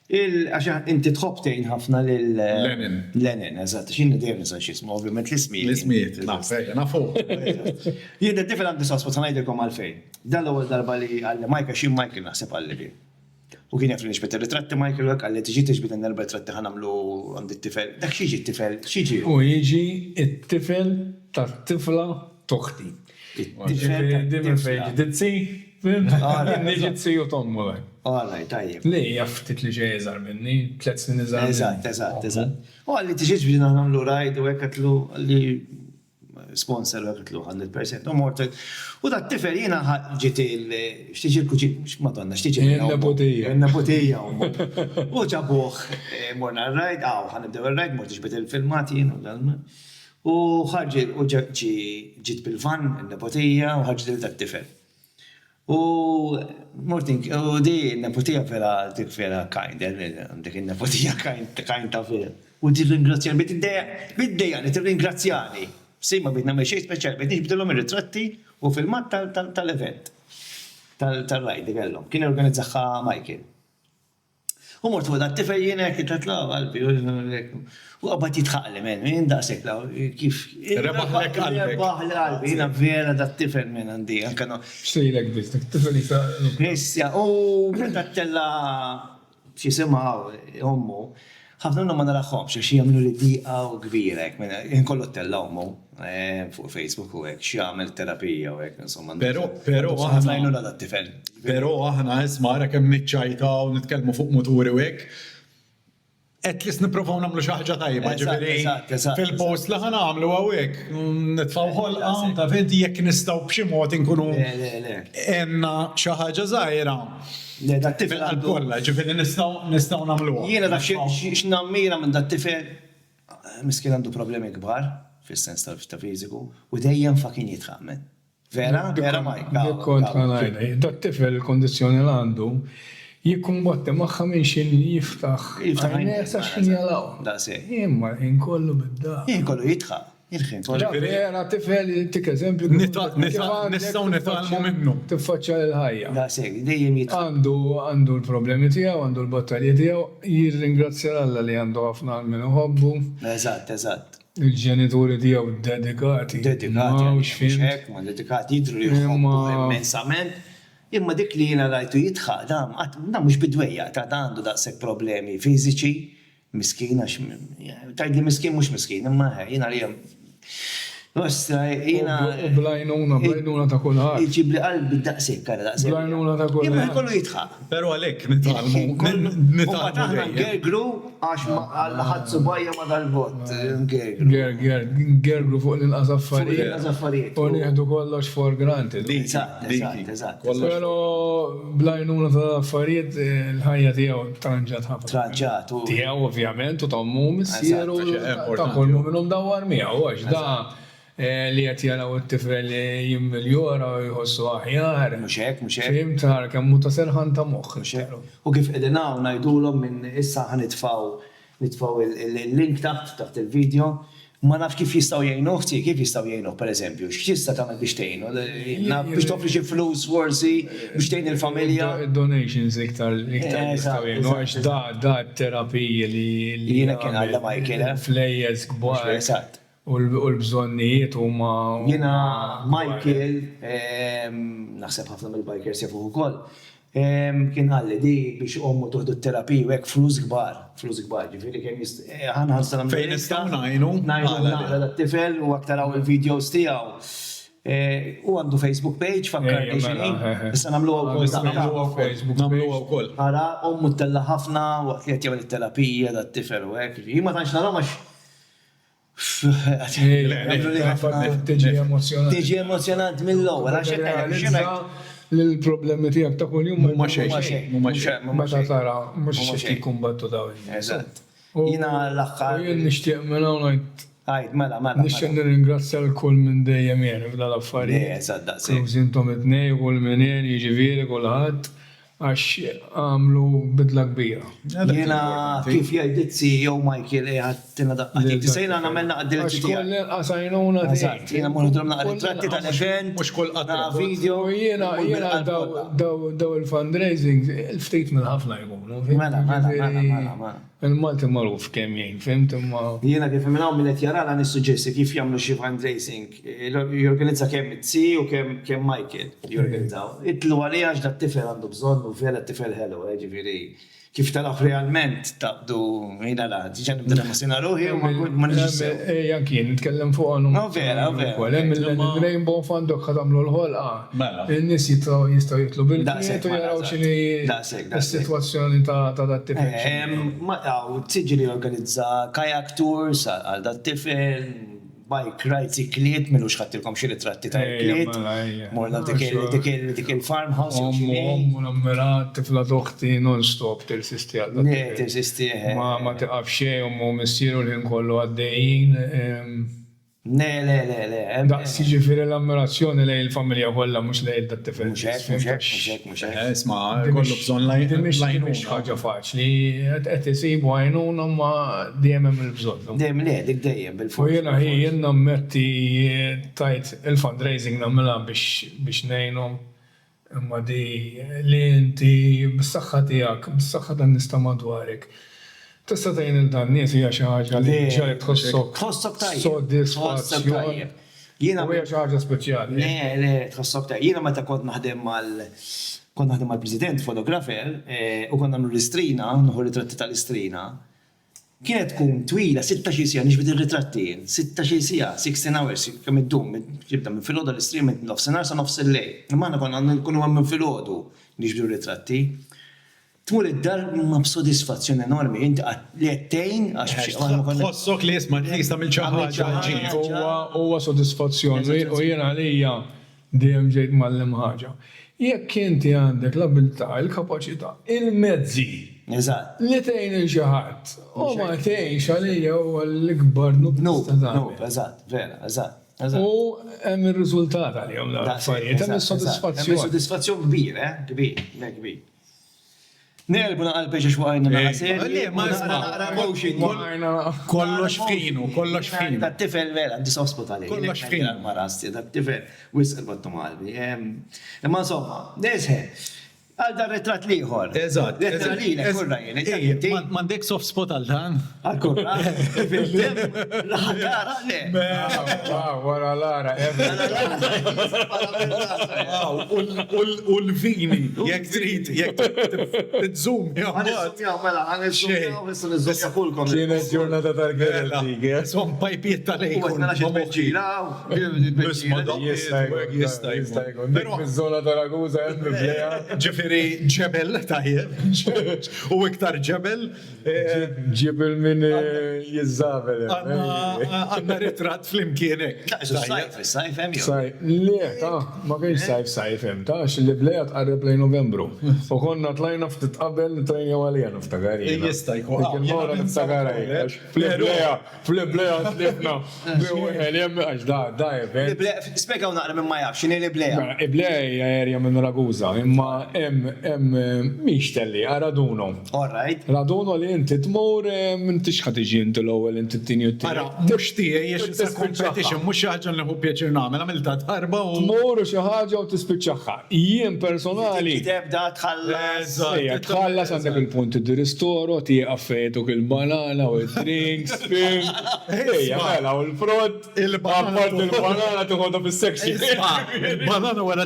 Għaxa inti tħobtejn ħafna l-Lenin, eżatt, xin dejjem nisan xismu, ovvijament l-ismijiet. L-ismijiet, nafu. Jien d-differ għandi sospot għanajdilkom għalfejn. Dan l-ewwel darba li għalli Michael naħseb għalli li. U kien jafri nixbet il-ritratti Michael għak għalli tiġi tiġbit n-erba ritratti ħanamlu għandi t-tifel. Dak xieġi t-tifel, xieġi? U jieġi it-tifel ta' tifla toħti. Nġi t-siju tommu għaj. Għalaj, tajjeb. Li jaftit li ġej eżar minni, 3 snin eżar. Eżatt. U għalli tiġiġ biex naħnamlu rajd u għekatlu għalli sponsor u għekatlu 100%. U mortu. U da t-tifel jina ġiti xtiġi l-kuċin, madonna, xtiġi il-nepotija. Il-nepotija. U ġabuħ morna rajd, ħanibdew il-rajd, mortu ġbet il-filmati jina. U ħarġi u ġit bil-van, il-nepotija, u ħarġi il-tifel. U Mortin, u di n-nepotija vera dik vera kind, dik n-nepotija kind ta' vera. U di ringrazzjani, bid-dejjani, ringrazzjani. Sima bidna me xej speċjali, bid nġbidilhom ir-ritratti u filmat tal-event, tal-rajdi kellhom. Kien organizzaħħa Michael. U mort fuq dat-tifel jiena kittat la qalbi u qabad jitħaqli minn daqshekk la kif rebaħlek qalbi jiena vera dat-tifel minn għandi anke xejlek biss tifel issa u meta tella xi semha ommu ħafna ma naraħħomx għax jagħmlu li diqa u kbira hekk minn kollu tella ommu fuq Facebook u hekk xi jagħmel terapija u hekk insomma. Però aħna dat-tifel. Però aħna isma' kemm niċċajta u nitkellmu fuq muturi u hekk. At least nipprovaw nagħmlu xi ħaġa tajba, ġifieri fil-post li ħanagħmlu hawnhekk nitfgħu ħolqa ta' vedi jekk nistgħu b'xi mod inkunu għandna xi ħaġa żgħira. Dat-tifel għall-kollha, ġifieri nistgħu nagħmluha. Jiena naf x'nammira minn dat-tifel miskien għandu problemi kbar fis-sens ta' fiżiku u dejjem fakin jitħammen. Vera Mike. Kontra ngħidha, dat-tifel il-kondizzjoni li għandu jikun botte maħħa minn xin jiftaħ. Għajnesa xin jalaw. Da se. Imma jinkollu bidda. Jinkollu jitħaq. Vera tifel tik eżempju. Nistaw nitalmu minnu. Tiffaċċa l-ħajja. Da se, dejjem jitħaq. Għandu l-problemi tiegħu, għandu l-battalji tiegħu, jirringrazzja Alla li għandu ħafna minnu ħobbu. Eżatt. Il-ġenituri tiegħu dedikati. Ma dedikati jidru li jħobbu immensament. Imma dik li jina rajtu jitħaq, da mux bidwejja, ta' għandu daqsek problemi fiziċi, miskin, tajd li miskin mux miskin, imma jina li jem. Ostra, jina. Blajnuna ta' kullħat. Iġib li qalbi daqsek, kara daqsek. Blajnuna ta' kullħat. Imma jkollu jitħaq. Pero għalek, nitalmu. Gergru, għax għal-ħad subajja ma dal-vot. Gergru fuq l-inqazaffariet. U nieħdu kollox for granted. Eżatt. Pero blajnuna ta' affarijiet l-ħajja tiegħu tranġat ħafna. Tranġat. Tiegħu ovvjament u tammu missieru ta' kollu minnhom dawwar miegħu għax da li qed jaraw it-tifel jimmiljora u jħossu aħjar. Mhux hekk. Fimt tar kemm hu ta' serħan ta' moħħ. U kif qegħdin hawn ngħidulhom minn issa ħanitfgħu il-link taħt il-video Ma nafx kif jistgħu jgħinuh, kif jistgħu jgħinuh pereżempju, x'tista' tagħmel biex tgħinu? Biex toffri xi flus forsi biex tgħin il-familja. Donations iktar jistgħu jgħinu, għax da terapija li Jiena kien għalla Michael, flejjes kbar. Eżatt. U l-bżonnijiet huma. Jiena Michael, naħseb ħafna mill-bikers jafuh ukoll, kien għalli di biex ommu tuħdu t-terapiju għek flus gbar, ġifiri kien ħanħarsa Fejn nistgħu ngħinu? Najnu dat-tifel u għaktaraw il-videos tijaw. U għandu Facebook page, fakkarni xini, issa namlu Namlu wkoll. Għara, ommu t-tella ħafna u għat li għat jgħamil il-terapija dat-tifel u għek. Jima tanċ narom għax. Tiġi emozjonant. Tiġi emozjonant mill-ewwel għax l-problemi tijak ta' kull-jum ma xejn. Meta tara, mux xie kumbattu daw. Eżatt. Jina l-axħar. Jien nishtiq minna unajt. Għajt, mela. Nishtiq nirringrazzja l-kull minn dejjem jien f'dal affarijiet. Eżatt, daqsi. Użintom it-nej, kull minn jien, jiġifieri kullħat, għax għamlu bidla kbira. Jina kif jgħiditzi jew Michael ħattina daqqatik. Tisejna għamilna għaddilti Għax koll għasajnuna Eżatt, jina monodrom naqqa ritratti tal-event, Mhux kull qatt. video. Jena daw il-fundraising, il-ftit minn ħafna jgħunu. Mela. Il-Malti maruf kemm jgħin, fimt imma. Jena kif minnaw millet jarala nissuġġessi kif jagħmlu xi fundraising. Jorganizza kemm it-si u kemm Michael jorganizzaw. Itlu għalija għax dat-tifel għandu bżonn u vera t-tifel ħelu, ġifieri. Kif taraf realment taqdu jina la, ġiġan nibdena ma sena ruħi u ma nġissew. Jankin, nitkellem fuq għanu. Vera. Il-Rainbow Fund għadamlu l-ħolqa. Il-nis jistaw jitlu bil-kiet u jaraw xini il-situazzjoni ta' dat-tifel. Ma għaw, t-sġi li organizza kayak tours għal dat-tifel, bike rides ikliet, minnu xħattilkom xie ritratti ta' ikliet. Morna dik il-farmhouse. Ommu nammerat tifla doħti non-stop til-sisti għal dat-tifel. Til-sisti, Ma tiqaf xej, ommu missiru l-ħin kollu għaddejjien. Le. Daqs ġifiri l-ammirazzjoni lej il-familja kollha mhux lej dat-tifel. Mux. Isma' kollu bżonn lajnu. Ħaġa faċli, qed isibu għajnuna ma dejjem hemm il-bżonn. Dejjem le, dik dejjem U jien nammetti tajt il-fundraising nagħmilha biex ngħinhom imma di li inti bis-saħħa tiegħek, bis-saħħa tan-nista' madwarek. Tista' tgħin il-dan nies hija xi ħaġa li ġej tħossok tajjeb. Soddisfazzjon. Jiena hija xi ħaġa speċjali. Le, tħossok tajjeb. Jiena meta kont naħdem mal-President fotografer u kont nagħmlu l-istrina, nħu ritratti tal-istrina. Kienet tkun twila 16 sija nixbid ir-ritratti, 16 sija, 16 hours, kemm iddum, ġibda minn filgħodu l-istrina minn nofsinhar sa nofs il-lejl. Imma konna nkunu minn filgħodu nixbdu r-ritratti. Tmur id-dar ma' b'sodisfazzjoni enormi, inti li għettejn għax Tħossok li jisma' tista' mill ħaġa. Huwa sodisfazzjon u jiena għalija dejjem ġejt mallem ħaġa. Jekk inti għandek l-abilità, il-kapaċità, il-mezzi li tgħin il xi ħadd, u ma tgħinx għalija huwa l-ikbar nub, eżatt, vera, eżatt. U hemm ir-riżultat għalihom l-affarijiet, hemm is-sodisfazzjon. Hemm is-sodisfazzjon kbir. Nerbu naqal biex xwaqajna naqasir. Kollox finu. Dat-tifel vera, għandi soft għalek. Kollox finu. Marasti, dat-tifel, wisq il-battu malbi. Imma insomma, desħe. Għal dar ritrat liħor. Eżatt. Kurra jien. Mandek soft spot għal dan? Għal-kurra. L-ħagħara le. Wara Lara. U l-vini. Jek trid, jek t-zoom. Kienet ġurnata tal-gverdi. Som pajpiet tal-ejkun. Zona tal-Aguza, ġebel tajjeb, u iktar ġebel. Ġebel minn jizzabel. Għanna ritrat fl-imkienek. Sajf, hemm Le, ma kienx sajf hemm, li blejat qarreb lejn Novembru. U konna tlajna ftit qabel nitrejnjaw għalija niftakarina. Jista' jkun. Il-mora niftakarina. Fl-ibleja tlifna. Għax da, Spiegaw naqra minn ma jafx, xini li bleja. Ibleja hija erja minn Raguza, imma hemm miex telli, Raduno. All right. Raduno li inti tmur, m'intix ħatiġi inti l-ewwel inti t-tieni u Ara, t-tieni. mux tiegħi jiex sa competition, mux ħaġa li hu pjaċir nagħmel, għamilta darba u. Tmur xi ħaġa u tispiċċaħħa. Jien personali. Tibda tħallas. Ejja, tħallas għandek il-punt id-ristoro, tieqaf fejtuk il-banana u il-drinks, fim. Ejja, mela, u l-frott, il-banana tuħodha fis-section. Il-banana wara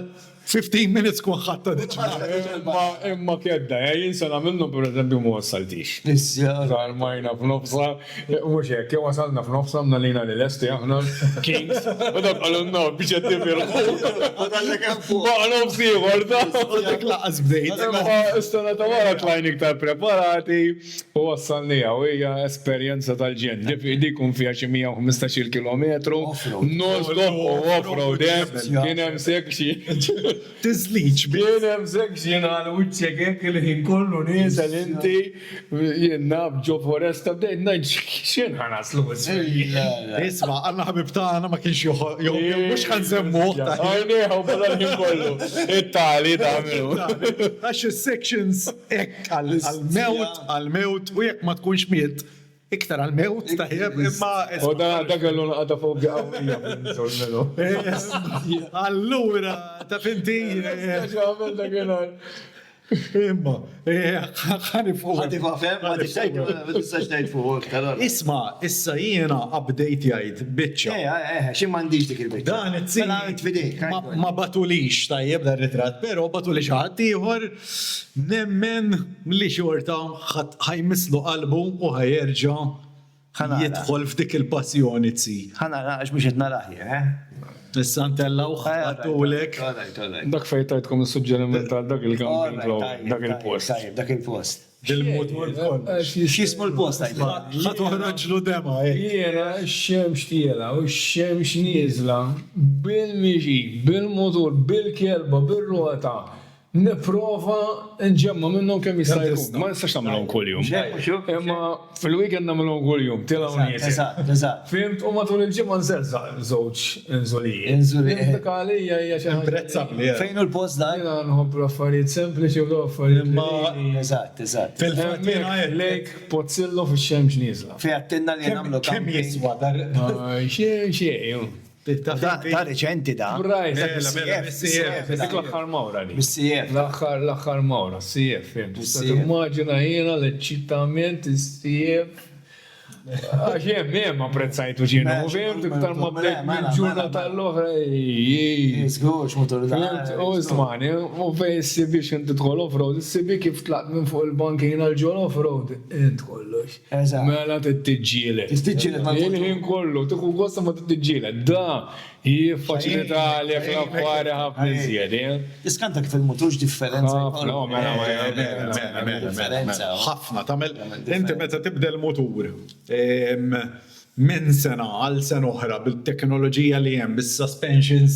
15 minutes kun ħatta diċma. Imma kedda, jinsana minnu per eżempju mu wassaltix. Sar majna f'nofsa, mux hekk, wasalna f'nofsa mnalina li l-esti aħna Kings, u dak għalunna biex jattifir. Għalum siħor, da. Dak laqas bdejt. Istana ta' wara tlajn iktar preparati u wassalnija u hija esperjenza tal-ġen. Dik kun fija xi 115 kilometru, non-stop u off-road, kien hemm section. Tizliċ bi. Jien hemm section għal wiċċek hekk il-ħin kollu niesel inti jien nabġo foresta bdejt ngħid x'in ħanaslu Isma, għanna ħabib tagħna ma kienx mux ħanżemmu. Għajnieħu bada l-ħin kollu. It-tali tagħmlu. Għax il-sections ek għal-mewt u jekk ma tkunx miet. Iktar għal-mewt taħjeb imma. U da kellu naqata fuq għawija. Allura, ta' finti. Għamil da kienar. Imma, ħani fuq. Għati fafem, għati xtajt fuq. Isma, issa jiena update jgħid bitċa. Xin mandiġ dik il-bicċa. Dan it-sin ma batulix tajjeb da ritrat, pero batulix ħadd ieħor nemmen li xorta ħajmislu qalbu u ħajerġa' jidħol f'dik il-passjoni tsi. ħana għax biex jitnaraħi, Issa ntellaw ħattulek. Dak fejtajtkom il-suġġeriment tal dak il-camping dak il-post. Dak il-post. Dil-motor kol. Xismu l-post għajdu? ħatu ħraġlu dema, Jiena x-xemx tiela u x-xemx nizla bil-miġi, bil-motor, bil-kelba, bil-rota. Niprofa nġemma minnhom kemm jista' jkun. Ma nistax nagħmilhom kuljum. Imma fil-weekend nagħmilhom kuljum, tilgħu nies. Eżatt. Fimt, u matul il-ġimgħa nżelza żewġ inżulijiet. Inżulijiet. Dik għalija hija xi ħaġa. Prezzabbli. Fejn hu l-post dan? Jiena nħobb affarijiet sempliċi u affarijiet. Eżatt. Fil-fatt jiena Lejk pozzillo fix-xemx nieżla. Fej għattinna li nagħmlu kemm jiswa dar. Xejn. Ta' reċenti da. Brajt, Bis-CF. dik l-aħħar mawra li. Bis-CF. L-aħħar mawra, CF, fim. Tista' timmaġina jiena l-eċċitament is-CF. Għax hemm ma prezzajtu ġienu, u fim, iktar ma bdejt mill-ġurnata l-oħra. Jizgux, motor da. U ismani, u fej s-sibi xint tidħol off-road, s-sibi kif tlaqt minn fuq il-bankina l-ġol off-road, int kollox. Mela t-tġilet. Il-ħin kollu, tiħu gosta ma t-tġilet. Da, jiffaċilita li fl-affari ħafna iżjed. Iskanta kif il-motorġ differenza. ħafna tamel. Inti meta tibda l-motur minn sena għal sena oħra bil-teknoloġija li hemm bis-suspensions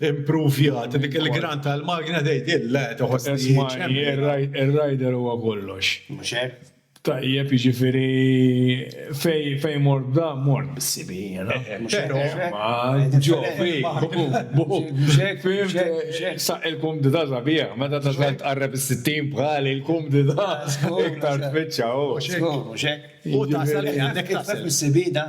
improvjat, dik il-gran tal-magna dejt illa toħosni. Il-rider huwa kollox. Mhux hekk? Tajjeb jiġifieri fej mord da mord bis-sibi. Ġo, saq il-kumdi da sabiħ, meta ta' tqarreb is-60 bħali il-kumdi da iktar tfittxa. U tasal għandek tasal. Bis-sibi da.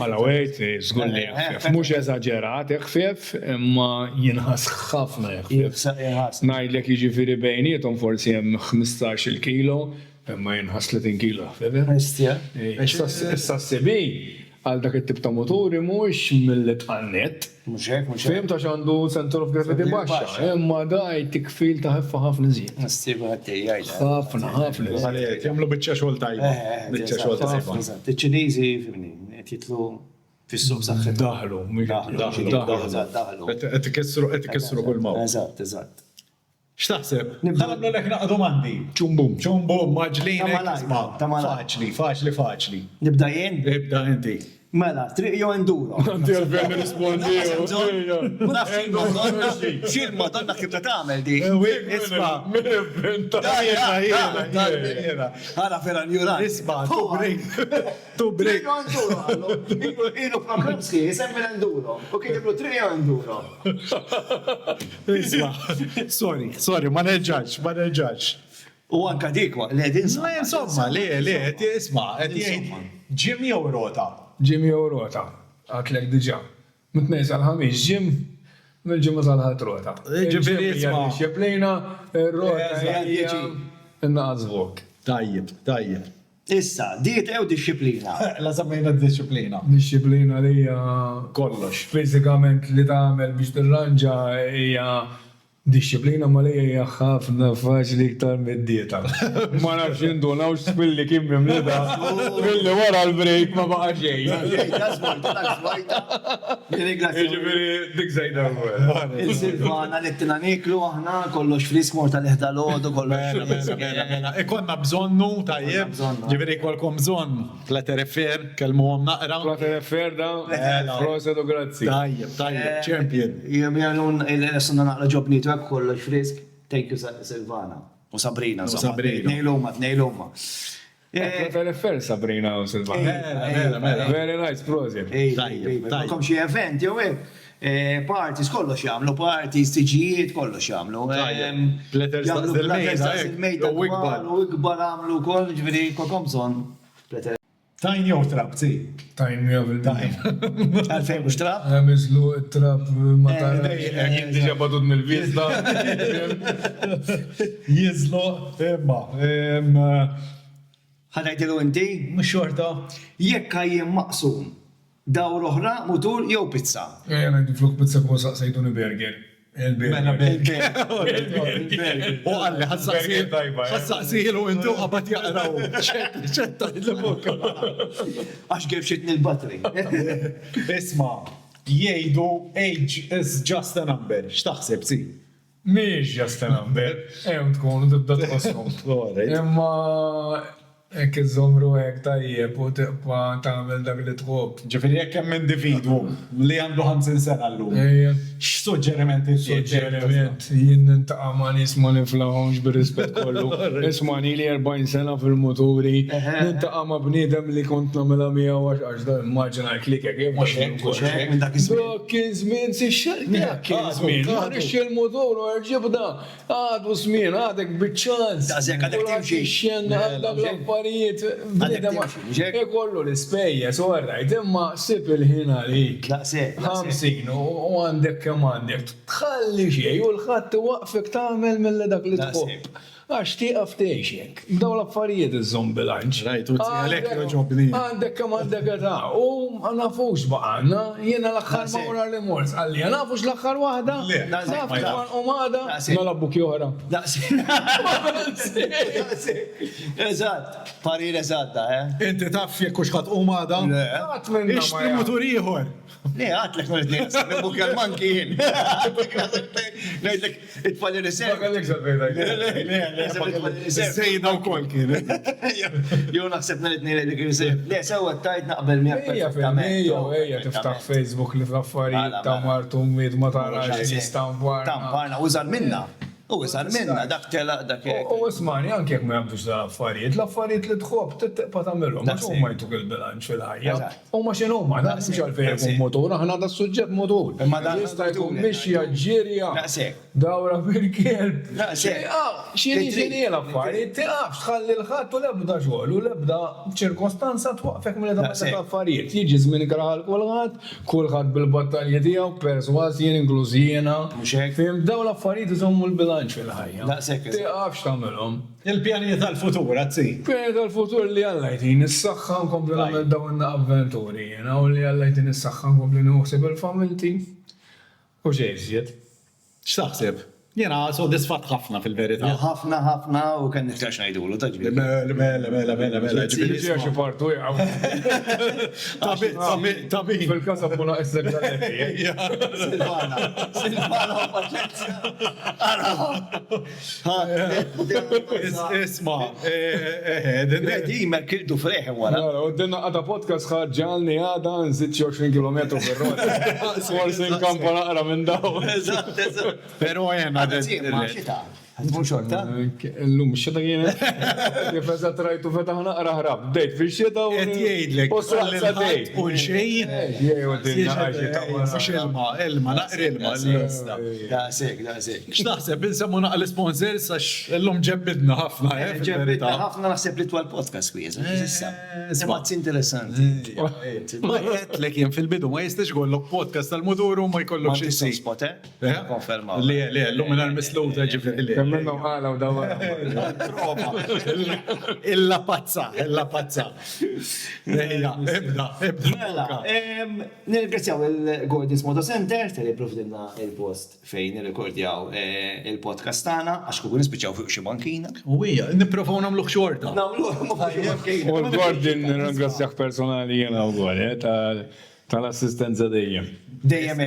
Mala wejt, zgur li jħfef. Mux eżagġerat jħfef, imma jinħas ħafna jħfef. Najdlek jiġifieri bejnietom forsi hemm 15 kilo, imma jinħas 30 kilo. Issa s-sibi għal dak it-tip ta' motori mux mill-tqannet. Fim ta' xandu center of gravity baxxa, imma daj tikfil ta' ħeffa ħafna zin. Ħafna. Jamlu bicċa xol tajba. Bicċa xol tajba. Il-ċinizi, jitlu fis-suq saħħet. Daħlu. Etikessru kull maw. Eżatt. X'taħseb? Nibdallu lek naqdu mandi. Ċumbum, maġlin. Faċli. Nibda jien? Ibda inti. Mela, triq jew enduro. Għanti għal-fejn rispondi. Xil Madonna kif ta' tagħmel di. Isma'. Ħara vera njura. Isma', tu break. Ilu program sħi, jisemmi l-enduro. U kien jiblu triq jew enduro. Isma', sorry, ma nerġax. U anka dik li qegħdin Insomma, isma', qed jgħid ġim jew rota. Ġim jew rota. Għatlek diġà. Mit-tnejn sal-ħamis ġim, mill-ġimgħa sal-ħadd rota. Ġifieri isma'. Xeplejna rota innaqas vok. Tajjeb. Issa, diet ew disciplina. La semmejna d-disciplina. Disciplina li hija Kollox. Fiżikament li tagħmel biex tirranġa hija disciplina ma li hija ħafna faċli iktar mid-dieta. Ma nafx indunaw x'spilli kien mimlida. Billi wara l-break ma baqa' xejn. Jiġifieri dik żejda Il-Silvana li t-tina niklu aħna kollox frisk mor tal-ħda l-ħodu kollox. Ikonna bżonnu, tajjeb, ġiviri kolkom bżonn, Platerefer, kelmuhom naqra. Platerefer da, prosedu grazzi. Tajjeb, champion. Jemjanun il-sunna naqra ġob network kollox frisk. Thank you Silvana. U Sabrina. Nejluma. Platerefer Sabrina u Silvana. Very nice, proset. Kom xie event, jew parties, kollox jamlu, parties, tiġijiet, kollox jamlu. Il-mejda u ikbar għamlu kol, ġviri, kolkom bżon. Tajn jew trap, si. Tajn jew il-tajn. Għalfejn mux trap? Għamizlu it-trap ma tarajn. Diġa badud mill-vizda. Jizlu, imma. ħanajdilu inti? Mux xorta. Jekk għajjem maqsum, dawr oħra, mutur jew pizza. Jena għajdi fluk pizza kwa saqsajtuni burger. Il-burger. U għalli, ħassaqsilu intu għabat jaqraw. ċetta il-bokka. Għax għef xitni l-batri. Isma, jgħidu age is just a number. X'taħseb, si? Miex just a number. Tkunu tibda tqoskom. Imma ek iżomru ek tajjeb u tiqpa tagħmel dak li tħobb. Ġifieri jekk hemm individwu li għandu 50 sena llum. X'suġġerimenti Suġġeriment, jien nintaqa' ma' nies ma niflahomx bir-rispett kollu. Ismani li 40 sena fil-muturi, nintaqa' ma' bniedem li kont nagħmilha miegħu għax da immaġina l-klikek Mhux hekk minn dak iż-żmien. Kien żmien si kien żmien. Ma rix il-mutur u rġibda. Għadu żmien, għadek biċ-ċans. Daqshekk għadek timxi. X'jenna dak l-affarijiet. Kollu l-ispejjeż u għarrajt, imma sib il-ħin għalik. 50 u għandek kemm għandek. Tħalli xejn u l-ħadd waqfek tagħmel mill dak li tħobb. Għax tieqaf tgħixek. Daw l-affarijiet iżżomm bilanċ. Rajt, u għalhekk joġobni. Għandek kemm għandek età. U ma nafux baqgħna, jiena l-aħħar ma wara li mors. Għalli nafux l-aħħar waħda. Naf kif u m'għada. Mela buki oħra. Eżatt, parir eżatta, Inti taf jekk hux ħadd huma għada? Qatt minna Ix mutur ieħor. Le, għatlek ma l-dnejs, bukja l-manki jien. Ngħidlek, it-falli riserva. Sejda u kol kien. Jo naħsebna l-tnejn li kien riserva. Le, sewa tajt naqbel miegħek perfettament. Ejja, tiftaħ Facebook li fl-affarijiet ta' martu mid ma tarax jistamparna. Tamparna, użal minna. U sar minna, dak tela, dak U ismani, anke jek ma jabdux l-affarijiet li tħobb tittiqpa tagħmilhom, ma huma jtuk il-bilanċ fil-ħajja. U ma x'inhu ma dan mhux għalfejn jkun motor, aħna da suġġett motor. Jista' jkun mixja ġirja. Dawra fil-kelb. X'inhi ġieni l-affarijiet, tiqafx tħalli l-ħadd u l-ebda xogħol u l-ebda ċirkostanza twaqfek minn dak l-affarijiet. Jiġi żmien ikraħal kulħadd bil-battalji tiegħu, perswas jien inklużi jiena. Fim daw l-affarijiet iżommu l-bilanċ fil-ħajja. Tiqafx tagħmilhom. Il-pjanijiet tal-futur, għazzi. Pjanijiet tal-futur li għallajtin, is-saħħa nkompli nagħmel dawn avventuri, u li għallajtin is-saħħa nkompli nuħseb il-familti. U xejżiet. X'taħseb? Jena soddisfat ħafna fil-verità. ħafna u kan niftax ngħidulu taġbi. Mela, Ġiġi xi partu jgħu. ta' min. Fil-kasa buna essek Silvana, paċenzja. Isma, Dimer kiltu freħ wara. U dinna għada podcast ħarġalni għada nżid 20 km fil-rota. Forsi nkampa naqra minn daw. pero jena Għadmu xorta? L-lum xeta jiena. Kif eżat rajtu fetaħ naqra ħrab. Dejt fil-xeta u. qed jgħidlek U s-saqsa dejt. u xejn. Jew dinna Ilma, naqri ilma l-lista. Daqsek. X'taħseb insemmu naqal sponsors għax illum ġebbidna ħafna, Ġebbidna ħafna naħseb li twal podcast kwiez. Semazz interessanti. Ma qedlek jien fil-bidu ma jistax jkollok podcast tal-muduru ma jkollok xi Xi spot, Konferma. Le, l-lum misluta ġifri Minnu għala u dawara. Illa pazza. Mela, nirgrazzjaw il-Gordis Moto Center tal provdilna il-post fejn nirrekordjaw il-podcast tagħna għax kukun nispiċċaw fuq xi bankina. U hija, nipprovaw nagħmluh xorta. Nagħmlu U l-Gordin nirringrazzjak personali jena u għol, tal-assistenza dejjem. Dejjem.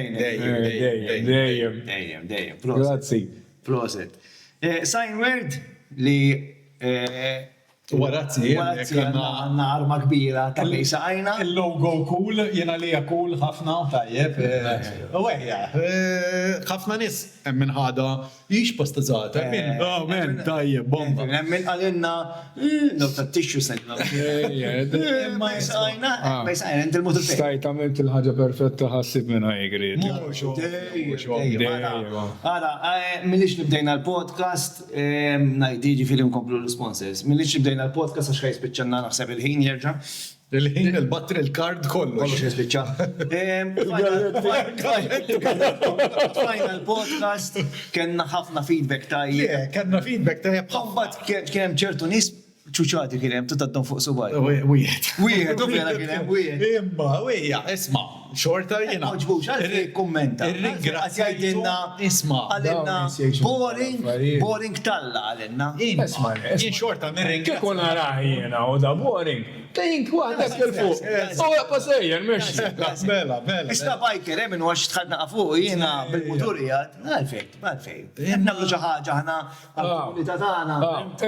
Grazzi. Proset. Sign word li Warazzi, għanna arma kbira ta' bejsa għajna. Il-logo cool, jena li cool ħafna, tajjeb. U għeja, ħafna nis minn ħada jiex pastazata. Men, tajjeb, bomba. Minn għalinna, ta' tixju senna. Bejsa għajna, inti l-motor fejn. Stajt għamilt il-ħagġa perfetta ħassib minn ħajgri. Għara, millix nibdejna l-podcast, najdiġi film komplu l-sponsors. Millix nibdejna l-podcast għax ħaj spiċċanna naħseb il-ħin jerġa'. Il-ħin, il-battri, il-kard, kollox. Jispiċċa. Final podcast, kena ħafna feedback tajjeb. Kenna feedback tajjeb. Kombat kien ċertu nis ċuċati kien hemm tutaddhom fuq subaj. Wieħed. Wieħed, u vera kien hemm wieħed. Imma, wija, isma' xorta jena. Oġbux, għalfej kommenta. Għazjajdinna, isma'. Għalenna, boring talla għalenna. Jien xorta nirringra. Kikun għarajjena u da boring. Tink, waħdak il-fuq. U għappa sejjer, meċ. Bela. Ista bajker, minn għax tħadna għafuq, jena bil-motorijat, għalfej. Namlu ġaħġa ħana għal-komunità tagħna.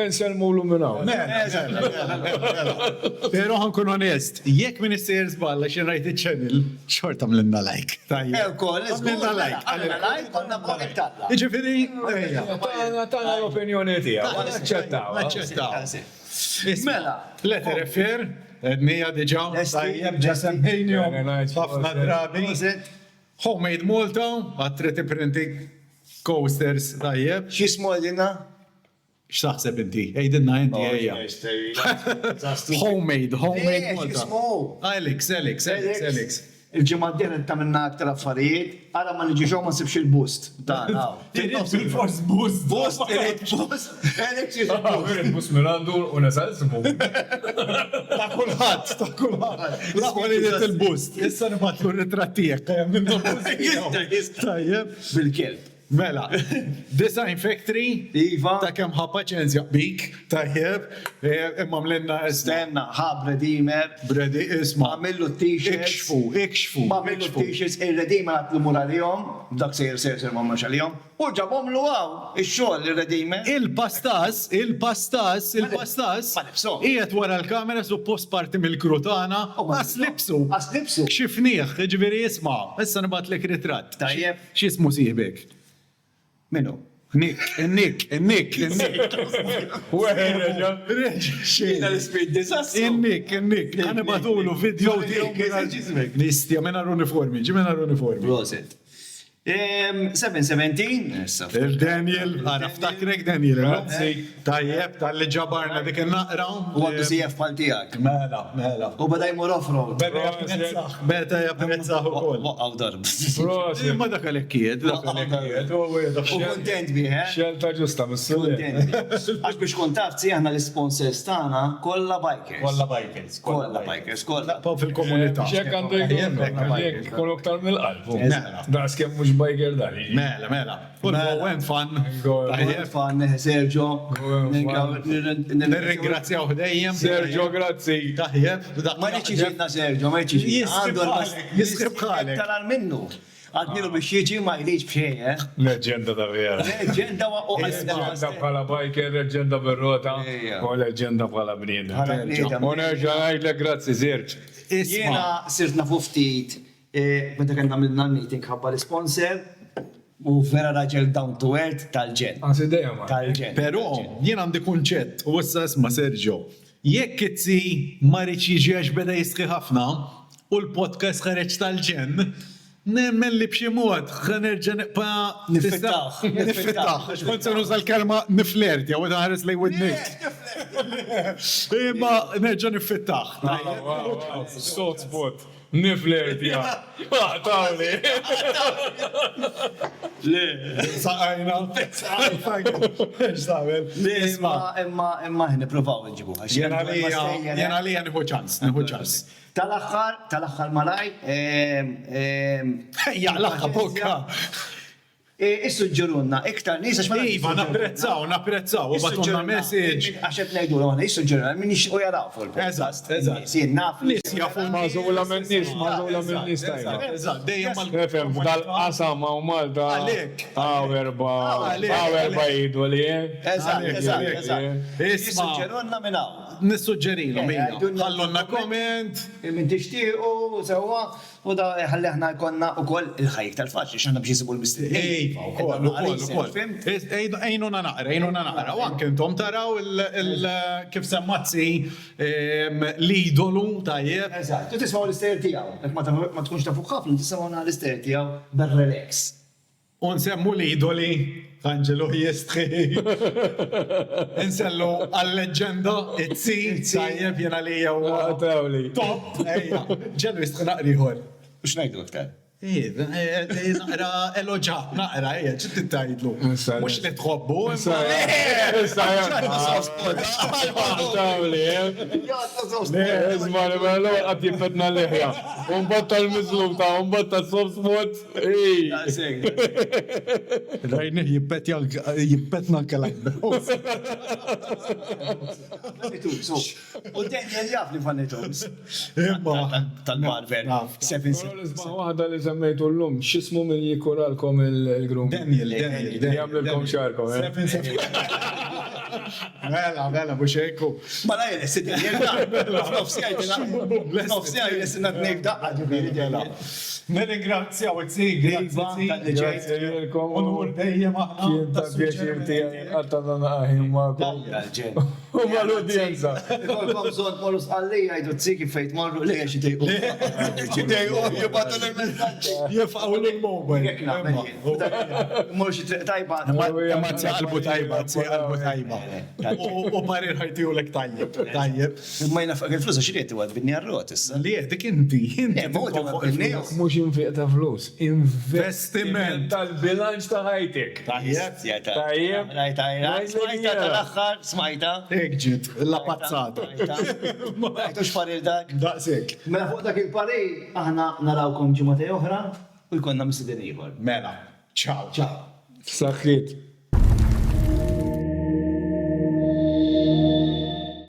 Enselmu l-luminaw. Pero ħankun onest, jekk minister zballa xin rajt il-channel, xorta mlinna like. Mlinna like. Konna boring talla. Iġifiri, Tana l-opinjoni tijaw. naċċettaw. Mela. Letter refer, ednija diġa, tajjeb ġasem ħejnjom, ħafna drabi. Homemade Malta, għattret printing coasters, tajjeb. Xismu għedina? X'taħseb inti? Ejdinna inti ejja. Homemade Malta. Alex. Il-ġimma d-dien ta' minna aktar affarijiet, għara ma nġiġo ma nsibx il-boost. Fil-fors boost. Boost, Bus mirandur u nasal simu. Ta' kulħadd. Laqwa li dit il-boost. Issa nibatlu ritrattijek, kajem minnu tajjeb. Bil-kelb. Mela, Design Factory, Iva. ta' kem ħa paċenzja bik, tajjeb, imma mlenna Stenna, ħab Redimer. Bredi isma. Għamillu t-t-shirts. Ikxfu. Għamillu t-t-shirts, il-Redimer għatlu muralihom, dak sejr ma maċalihom. U ġabom lu għaw, il-xol il-Redimer. Il-pastas, Ma nifsom. ijet wara l-kamera suppost parti mill-krutana, għaslipsu. Xifniħ, ġviri jisma, issa nibat l ritratt. Tajjeb. Xismu siħbek? Minu? Nick. Xina l-speed disastru. Nick. Għana batulu video tiegħu nistja minna uniformi, ġimena uniformi. Roset. 717. Il-Daniel, għana ftakrek Daniel. Tajjeb, tal-li ġabarna dik il-naqra. U għaddu CF pal-tijak. Mela. U bada jmur off-road. Beta japprezzaħu kol. Waqqaw darb. Ma dak għalekkiet. U kontent bi, Xel ta' ġusta, mis-sulli. Għax biex kontafzi għahna l-sponsors tana kolla bikers. Kolla bikers. Pa' fil-komunità. Xek għandu jkun, kolok tal-mil-qalb. Da' skem mux biker dali. Mela. Go and fun. Tajjeb. Fan, Sergio. Nirringrazzjaw dejjem. Sergio, grazzi. Tajjeb. Ma neċiġinna Sergio, ma neċiġinna. Jiskrib bħalek. Tal minnu. Għadnilu biex jieġi ma jliġ bxej, Leġenda ta' vera. Leġenda u Leġenda bħala biker, leġenda bil-rota, u leġenda bħala bniedem. Bħala bniedem. U nerġa' ngħidlek grazzi, Serġ. Jena sirt nafu ftit, meta kien għamilna l-meeting ħabba l-sponsor, u vera raġel down to earth tal-ġen. Għas ideja ma. Tal-ġen. Pero jien għandi kunċett u issa isma' Sergio. Jekk itzi ma riċiġiex beda jisqi ħafna u l-podcast ħareġ tal-ġen, nemmen li b'xi mod ħanerġa' Nifittaħ. Nifittaħ. Kont se nuża l-kelma niflerti jew ħares lejn widnik. Imma nerġa' nifittaħ. Sot spot. Niflerti, ja. Tawli. Saqajna. X'tagħmel? Imma ħin nippruvaw nġibu. Jena li nieħu ċans. Tal-axħar malaj. Jaqlaqa bokka. Issuġġerunna, iktar nis għax ma Iva, napprezzaw, u batunna message. Għaxet nejdu l-għana, issuġġerunna, minix u jaraw fuq. Eżatt. Sin naf. Nis jafu Mażula minn nis tajna. Eżatt, dejjem Nefem, dal-qasam għaw Malta. Għalek. Għawerba jidu li Eżatt. Issuġġerunna minnaw. Nissuġġerilhom ħallonna comment. Min tixtiequ sewa u da ħalli aħna jkollna ukoll il-ħajk tal-faċli x'aħna biex jisibu l-mistednin. Ejnuna naqra. U anke intom taraw kif semmazzi l-idolu tajjeb. Eżatt, tu tismaw l-ister tiegħu. Jekk ma tkunx tafu ħafna tisimgħu l-ister tiegħu ber-relax. U nsemmu l-idoli Angelo jistħi. Nsellu għall-leġenda it-si tajjeb jena li jew top. Ġenu jistħi naqriħor. U x'ngħidu aktar? Naqra eloġa, naqra, ċitti tajdlu. Mux li tħobbu. Isma li bellu għat jibbetna l-ħja. Unbatta l-mizluta, unbatta s-soft spot. Rajni jibbetna l-kalajna. U d-denja li għaf li fannitum. Tal-Marvel. Waħda li semmejtu l-lum, xismu minn jikuralkom il-grum? Daniel. Jamlilkom xarkom, Mela, bux ekku. Ma la jene, s-sidja, nofsijaj jessinna t-nejf daqqa ġibiri ġela. Nirringrazzjaw it-si, Onur dejjem aħna. Kien ta' pjaċir tijaj, għattana naħim ma'kom. U mal-udjenza. Kolkom zon morus għalli għajdu t-siki fejt morru li għaxi tejqu. Ċitejqu, jibatu l-messaġġi. Jifqaw l-mobile. Morxi tajba. Ma t-qalbu tajba, U parir ħajtiju l-ek tajjeb. Ma jnafaq il-flus għaxi li għad binni għarrot issa. Li għedik inti. Mux jinfiq ta' flus, investiment tal-bilanċ ta' ħajtek. Tajjeb. Smajta tal-axħar, smajta. Ekġit, la pazzata. Majtu xparir dak. Daqsek. Mela fuq dak il-parir, aħna narawkom ġimgħatej oħra u jkollna misidin ieħor. Mela, ciao. Saħħit.